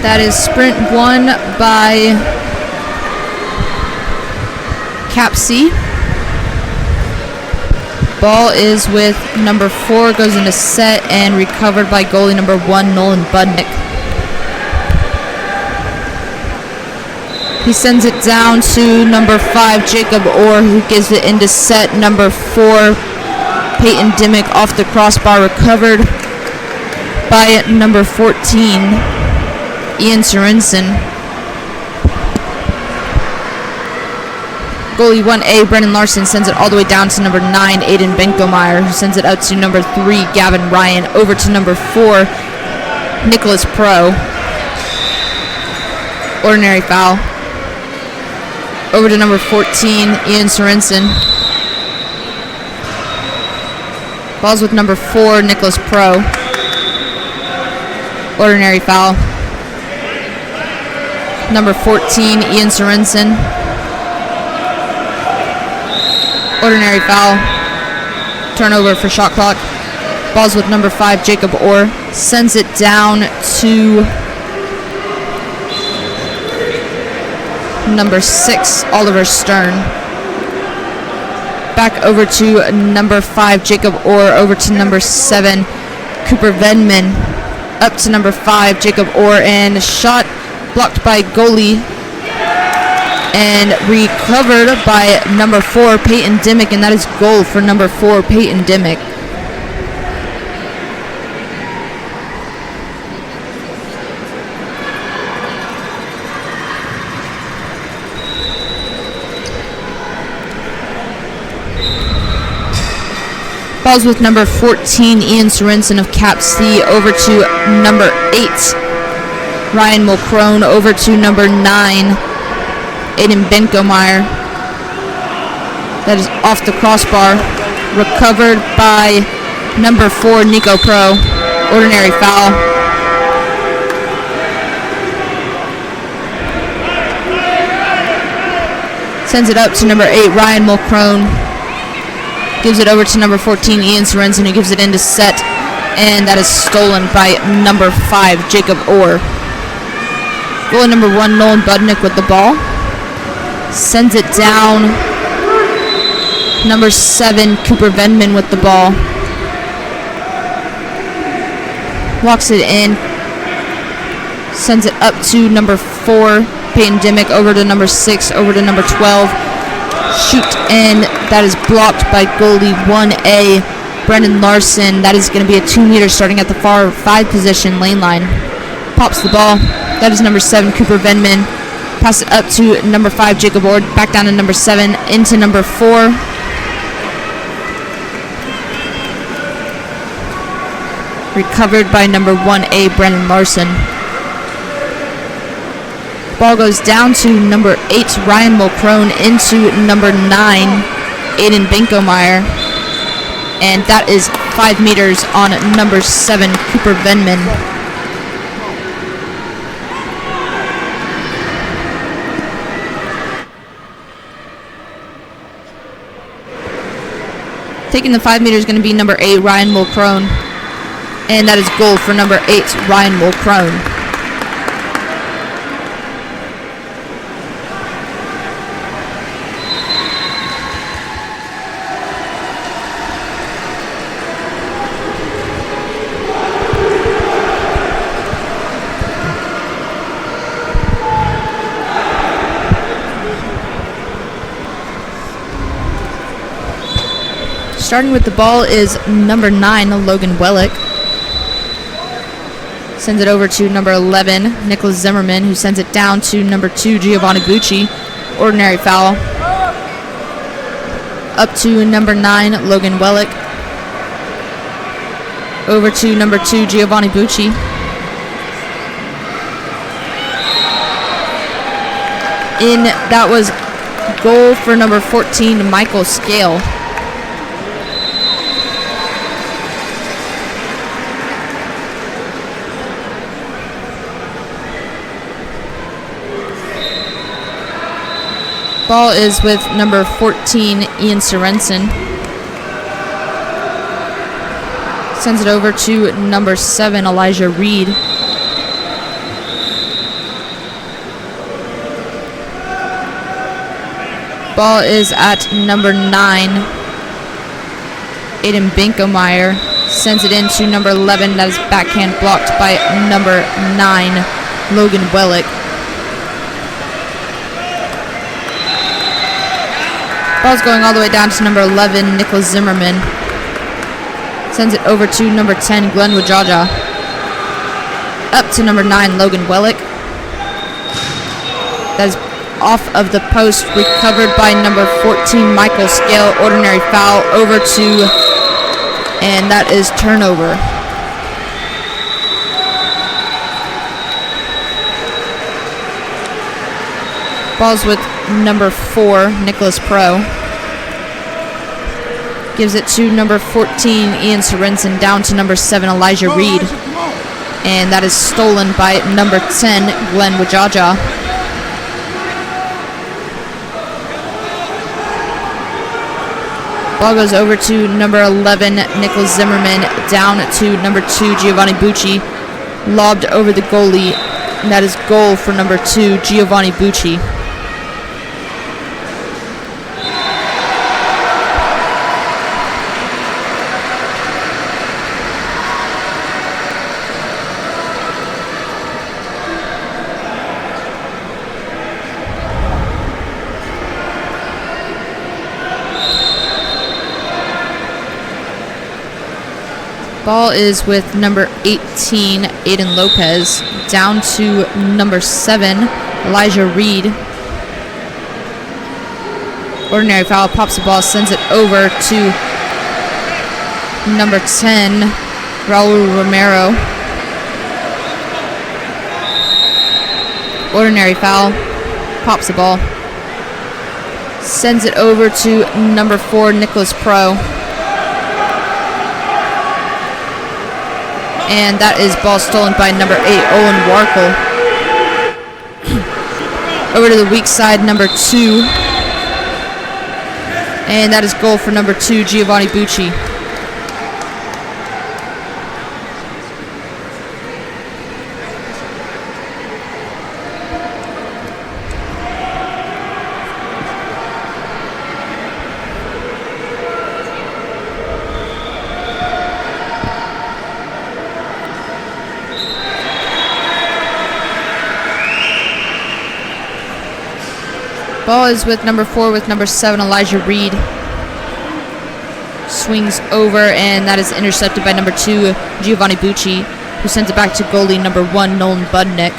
That is sprint 1 by CAPC. Ball is with number 4, goes into set and recovered by goalie number 1, Nolan Budnick. He sends it down to number 5, Jacob Orr, who gives it into set. Number 4, Peyton Dimmick off the crossbar, recovered by number 14, Ian Sorensen. Goalie 1A, Brendan Larson, sends it all the way down to number 9, Aiden Benkomeyer, who sends it out to number 3, Gavin Ryan. Over to number 4, Nicholas Pro. Ordinary foul. Over to number 14, Ian Sorensen. Balls with number 4, Nicholas Pro. Ordinary foul. Number 14, Ian Sorensen. Ordinary foul. Turnover for shot clock. Ball's with number 5, Jacob Orr. Sends it down to number 6, Oliver Stern. Back over to number 5, Jacob Orr. Over to number 7, Cooper Venman. Up to number 5, Jacob Orr. And a shot blocked by goalie. And recovered by number 4, Peyton Dimmick. And that is goal for number 4, Peyton Dimmick. Ball's with number 14, Ian Sorensen of CAPC. Over to number 8, Ryan Mulcrone. Over to number 9, Aiden Benkomeyer. That is off the crossbar. Recovered by number 4, Nico Pro. Ordinary foul. Sends it up to number 8, Ryan Mulcrone. Gives it over to number 14, Ian Sorensen, who gives it into set. And that is stolen by number 5, Jacob Orr. Goalie number 1, Nolan Budnick with the ball. Sends it down. Number 7, Cooper Venman with the ball. Walks it in. Sends it up to number 4, Peyton Dimmick. Over to number 6. Over to number 12. Shoot, and that is blocked by goalie 1A, Brendan Larson. That is going to be a 2-meter starting at the far 5 position lane line. Pops the ball. That is number 7, Cooper Venman. Pass it up to number 5, Jacob Ord. Back down to number 7, into number 4. Recovered by number 1A, Brendan Larson. Ball goes down to number 8, Ryan Mulcrone. Into number 9, Aiden Benkomeyer. And that is 5 meters on number 7, Cooper Venman. Taking the 5 meters is going to be number 8, Ryan Mulcrone. And that is goal for number 8, Ryan Mulcrone. Starting with the ball is number 9, Logan Wellick. Sends it over to number 11, Nicholas Zimmerman, who sends it down to number 2, Giovanni Bucci. Ordinary foul. Up to number 9, Logan Wellick. Over to number 2, Giovanni Bucci. That was goal for number 14, Michael Scale. Ball is with number 14, Ian Sorensen. Sends it over to number 7, Elijah Reed. Ball is at number 9, Aiden Benkomeyer. Sends it into number 11. That is backhand blocked by number 9, Logan Wellick. Ball's going all the way down to number 11, Nicholas Zimmerman. Sends it over to number 10, Glenn Wajaja. Up to number 9, Logan Wellick. That is off of the post, recovered by number 14, Michael Scale. Ordinary foul over to, and that is turnover. Ball's with number 4, Nicholas Pro. Gives it to number 14, Ian Sorensen. Down to number 7, Elijah Reed. And that is stolen by number 10, Glenn Wajaja. Ball goes over to number 11, Nicholas Zimmerman, down to number 2, Giovanni Bucci. Lobbed over the goalie, and that is goal for number 2, Giovanni Bucci. Ball is with number 18, Aiden Lopez, down to number 7, Elijah Reed. Ordinary foul, pops the ball, sends it over to number 10, Raul Romero. Ordinary foul, pops the ball, sends it over to number 4, Nicholas Pro. And that is ball stolen by number 8, Owen Warkle. Over to the weak side, number 2. And that is goal for number 2, Giovanni Bucci. Ball is with number 4 with number 7, Elijah Reed. Swings over, and that is intercepted by number 2, Giovanni Bucci, who sends it back to goalie number 1, Nolan Budnick.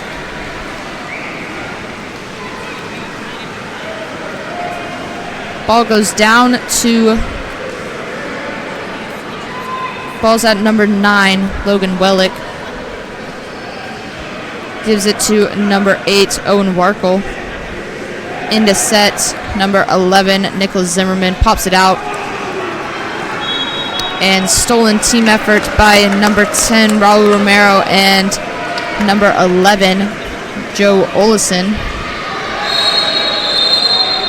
Ball goes down to... Ball's at number 9, Logan Wellick. Gives it to number 8, Owen Warkle. Into set, number 11, Nicholas Zimmerman, pops it out. And stolen team effort by number 10, Raul Romero, and number 11, Joe Olesen.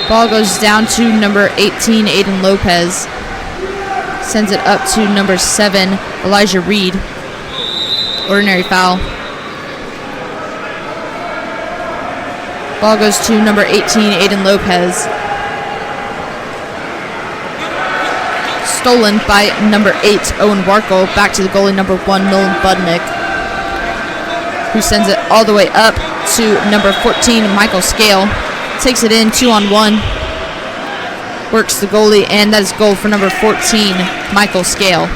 Ball goes down to number 18, Aiden Lopez. Sends it up to number 7, Elijah Reed. Ordinary foul. Ball goes to number 18, Aiden Lopez. Stolen by number 8, Owen Warkle. Back to the goalie, number 1, Nolan Budnick, who sends it all the way up to number 14, Michael Scale. Takes it in 2-on-1. Works the goalie, and that is goal for number 14, Michael Scale.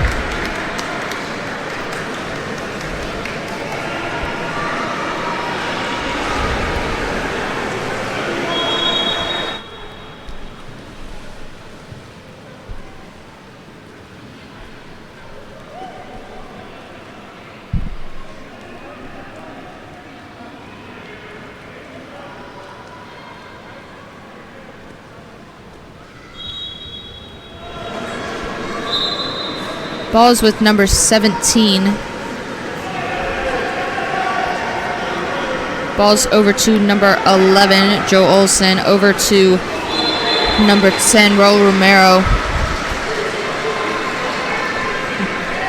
Ball's with number 17. Ball's over to number 11, Joe Olsen. Over to number 10, Raul Romero.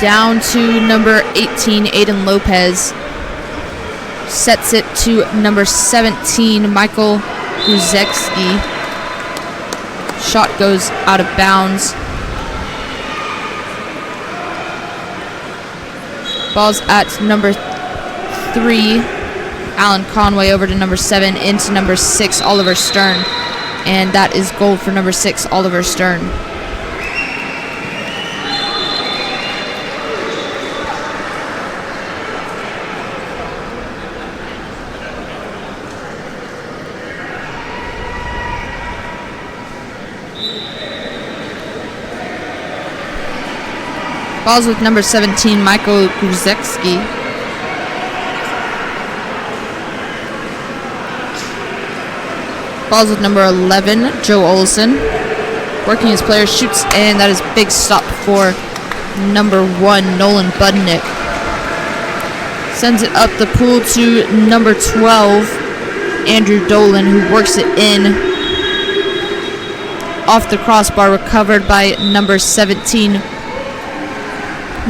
Down to number 18, Aiden Lopez. Sets it to number 17, Michael Guzecki. Shot goes out of bounds. Ball's at number 3, Alan Conway, over to number 7, into number 6, Oliver Stern. And that is goal for number 6, Oliver Stern. Ball's with number 17, Michael Guzecki. Ball's with number 11, Joe Olsen. Working his player, shoots, and that is big stop for number 1, Nolan Budnick. Sends it up the pool to number 12, Andrew Dolan, who works it in. Off the crossbar, recovered by number 17,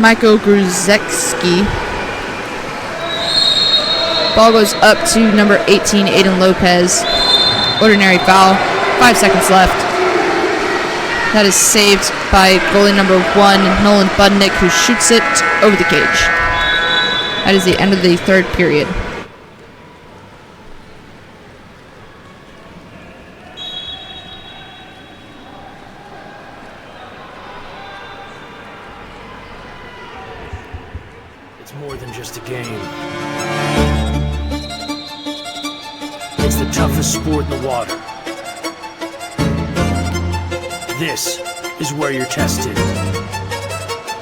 Michael Gruzecki. Ball goes up to number 18, Aiden Lopez. Ordinary foul. 5 seconds left. That is saved by goalie number 1, Nolan Budnick, who shoots it over the cage. That is the end of the third period. It's more than just a game. It's the toughest sport in the water. This is where you're tested.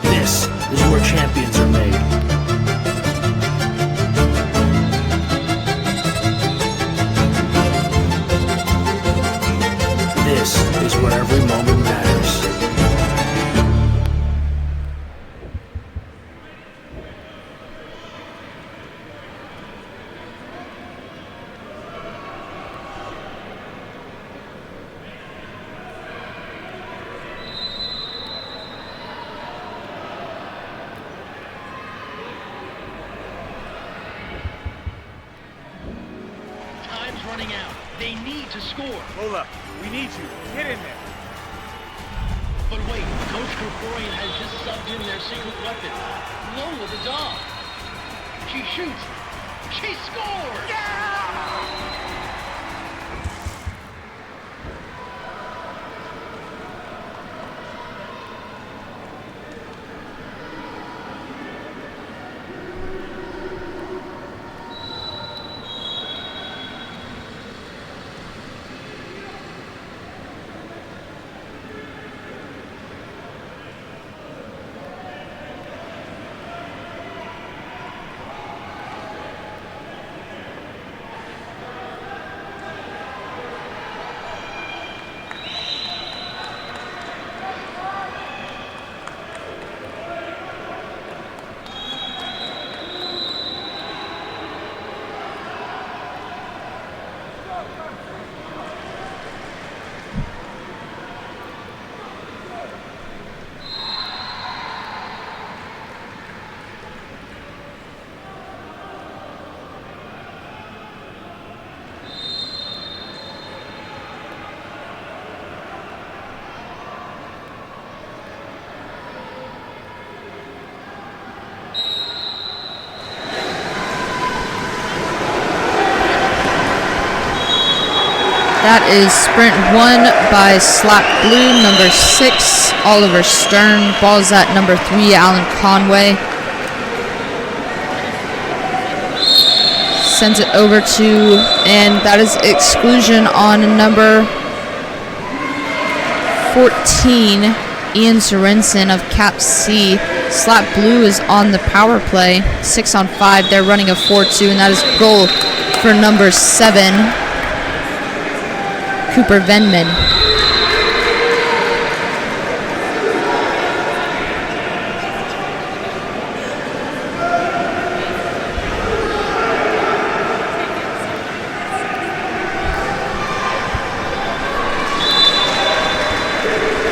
This is where champions are made. This is where every moment matters. Time's running out. They need to score. Lola, we need you. Get in there. But wait, Coach Krikorian has just subbed in their secret weapon, Lola the dog. She shoots. She scores! That is sprint 1 by Slap Blue, number 6, Oliver Stern. Ball's at number 3, Alan Conway. Sends it over to, and that is exclusion on number 14, Ian Sorensen of CAPC. Slap Blue is on the power play, 6-on-5. They're running a 4-2, and that is goal for number 7, Cooper Venman.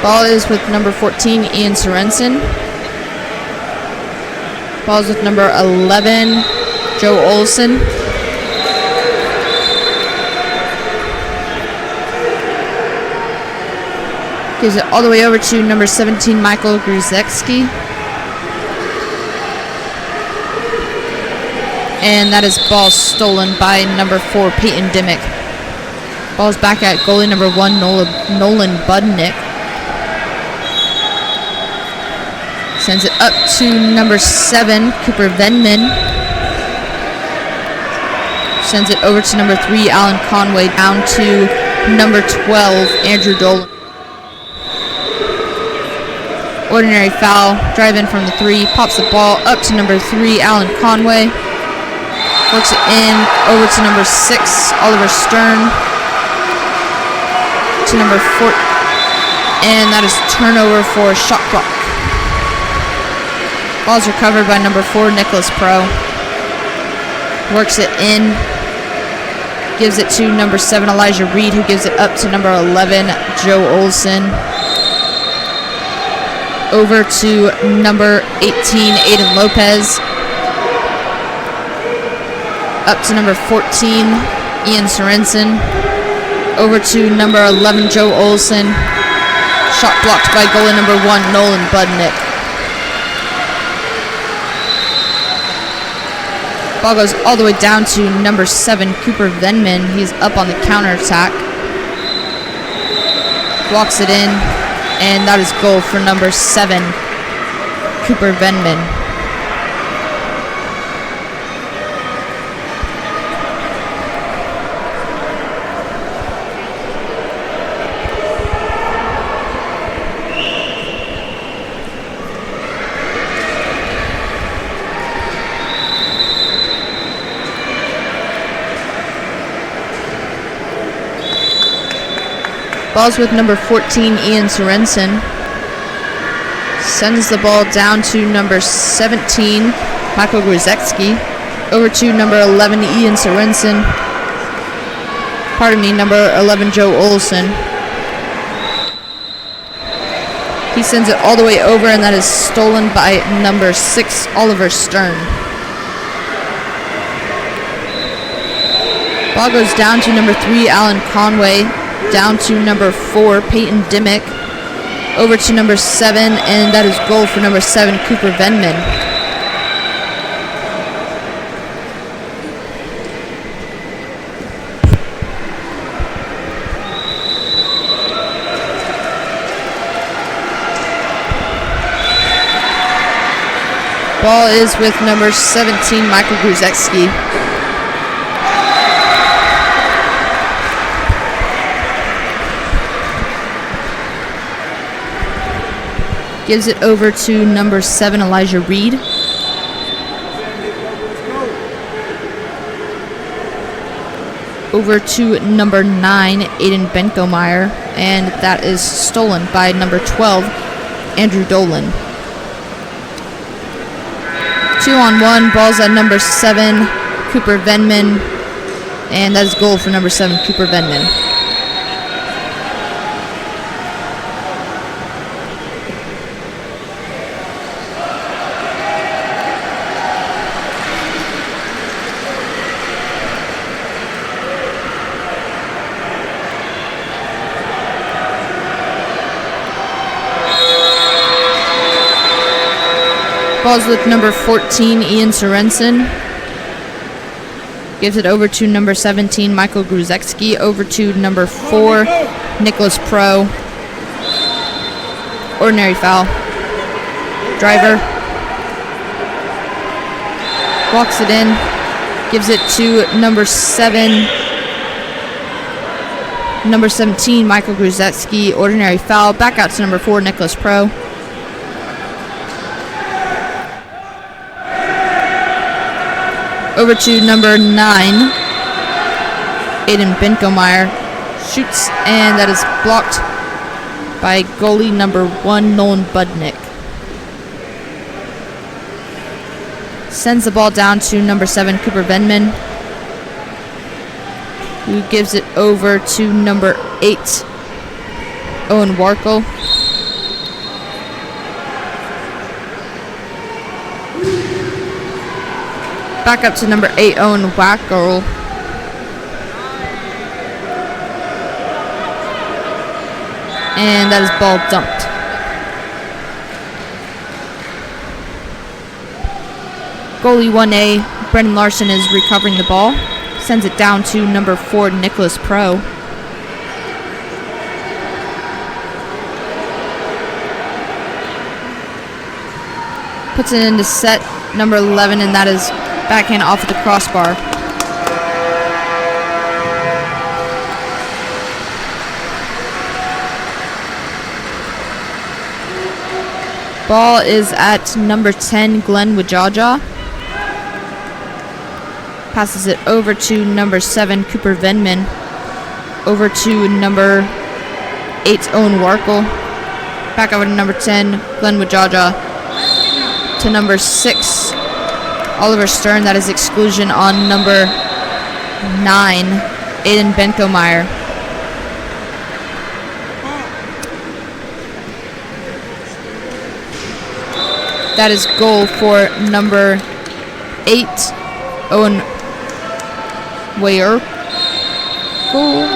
Ball is with number 14, Ian Sorensen. Ball is with number 11, Joe Olson. Gives it all the way over to number 17, Michael Gruzecki. And that is ball stolen by number 4, Peyton Dimmick. Ball's back at goalie number 1, Nolan Budnick. Sends it up to number 7, Cooper Venman. Sends it over to number 3, Alan Conway, down to number 12, Andrew Dolan. Ordinary foul, drive in from the 3, pops the ball up to number 3, Alan Conway. Works it in, over to number 6, Oliver Stern. To number 4, and that is turnover for shot clock. Ball's recovered by number 4, Nicholas Pro. Works it in. Gives it to number 7, Elijah Reed, who gives it up to number 11, Joe Olson. Over to number 18, Aiden Lopez. Up to number 14, Ian Sorensen. Over to number 11, Joe Olson. Shot blocked by goalie number 1, Nolan Budnick. Ball goes all the way down to number 7, Cooper Venman. He's up on the counterattack. Walks it in, and that is goal for number 7, Cooper Venman. Ball's with number 14, Ian Sorensen. Sends the ball down to number 17, Michael Gruzecki. Over to number 11, Ian Sorensen. Number 11, Joe Olson. He sends it all the way over, and that is stolen by number 6, Oliver Stern. Ball goes down to number 3, Alan Conway. Down to number 4, Peyton Dimmick. Over to number 7, and that is goal for number 7, Cooper Venman. Ball is with number 17, Michael Gruzecki. Gives it over to number 7, Elijah Reed. Over to number 9, Aiden Benkomeyer. And that is stolen by number 12, Andrew Dolan. 2-on-1, ball's at number 7, Cooper Venman. And that is goal for number 7, Cooper Venman. Ball's with number 14, Ian Sorensen. Gives it over to number 17, Michael Gruzecki. Over to number 4, Nicholas Pro. Ordinary foul. Driver. Walks it in. Gives it to number 7. Number 17, Michael Gruzecki. Ordinary foul. Back out to number 4, Nicholas Pro. Over to number 9, Aiden Benkomeyer. Shoots, and that is blocked by goalie number 1, Nolan Budnick. Sends the ball down to number 7, Cooper Venman, who gives it over to number 8, Owen Warkle. Back up to number 8, Owen Wackerl. And that is ball dumped. Goalie 1A, Brendan Larson, is recovering the ball. Sends it down to number 4, Nicholas Pro. Puts it into set number 11, and that is backhand off of the crossbar. Ball is at number 10, Glenn Wajaja. Passes it over to number 7, Cooper Venman. Over to number 8, Owen Warkle. Back over to number 10, Glenn Wajaja. To number 6, Oliver Stern. That is exclusion on number 9, Aiden Benkomeyer. That is goal for number 8, Owen Wayer. Goal.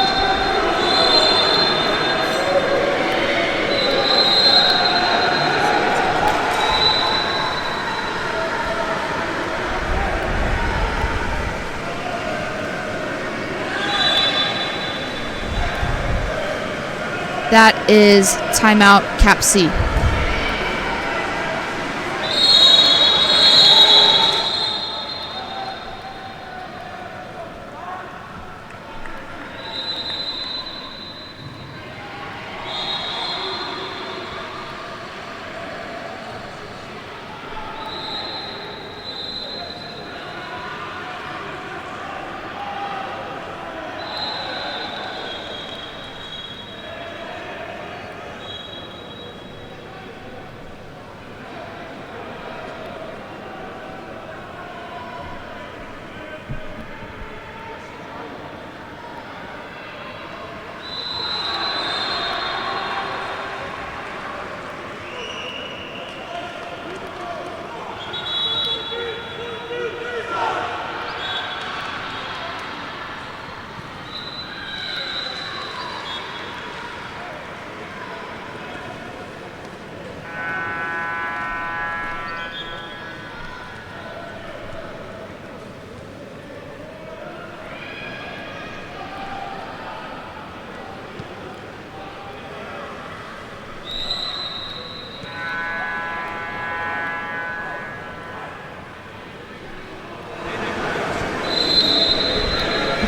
That is timeout, CAPC.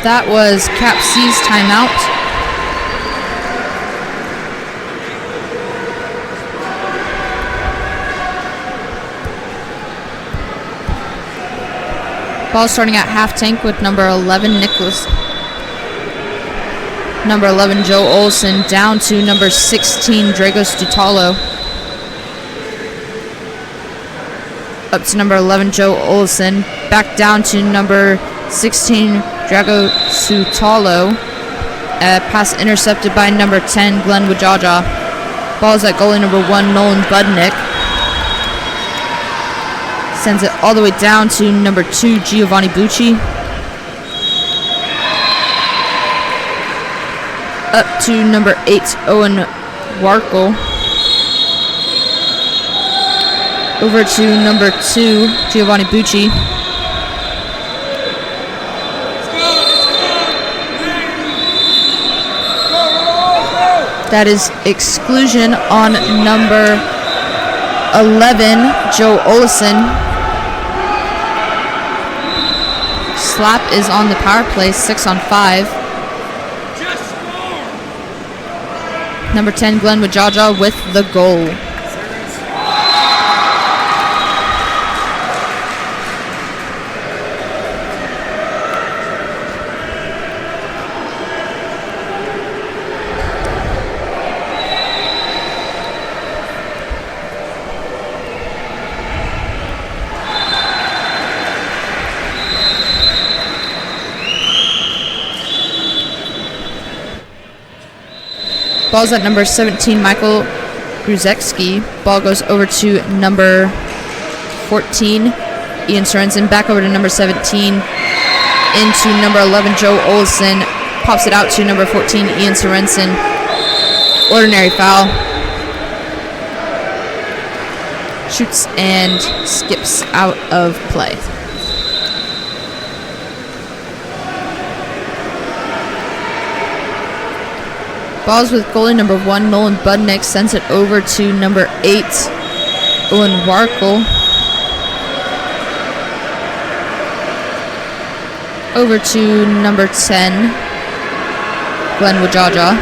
That was CAPC's timeout. Ball starting at half tank with number 11, Nicholas. Number 11, Joe Olson, down to number 16, Drago Stutalo. Up to number 11, Joe Olson. Back down to number 16, Drago Stutalo. Pass intercepted by number 10, Glenn Wajaja. Ball's at goalie number 1, Nolan Budnick. Sends it all the way down to number 2, Giovanni Bucci. Up to number 8, Owen Warkle. Over to number 2, Giovanni Bucci. That is exclusion on number 11, Joe Olson. Slap is on the power play, 6-on-5. Number 10, Glenn Wajaja with the goal. Ball's at number 17, Michael Gruzecki. Ball goes over to number 14, Ian Sorensen. Back over to number 17, into number 11, Joe Olson. Pops it out to number 14, Ian Sorensen. Ordinary foul. Shoots and skips out of play. Ball's with goalie number 1, Nolan Budnick. Sends it over to number 8, Owen Warkle. Over to number 10, Glenn Wajaja.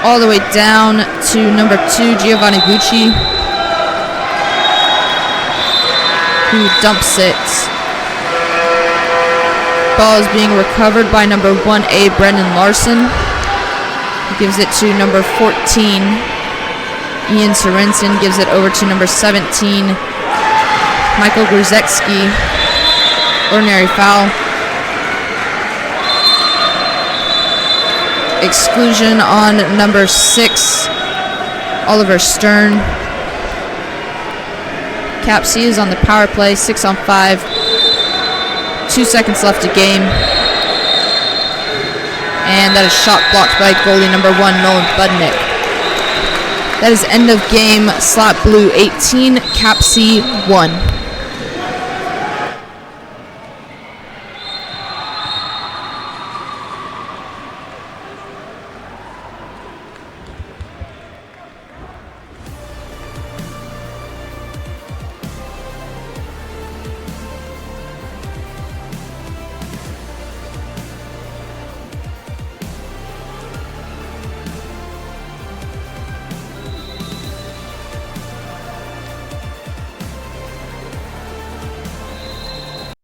All the way down to number 2, Giovanni Bucci, who dumps it. Ball is being recovered by number 1A, Brendan Larson. He gives it to number 14, Ian Sorensen gives it over to number 17, Michael Gruzecki. Ordinary foul. Exclusion on number 6, Oliver Stern. CAPC is on the power play, 6 on 5. 2 seconds left to game. And that is shot blocked by goalie number 1, Nolan Budnick. That is end of game. Slot Blue 18, CAPC 1.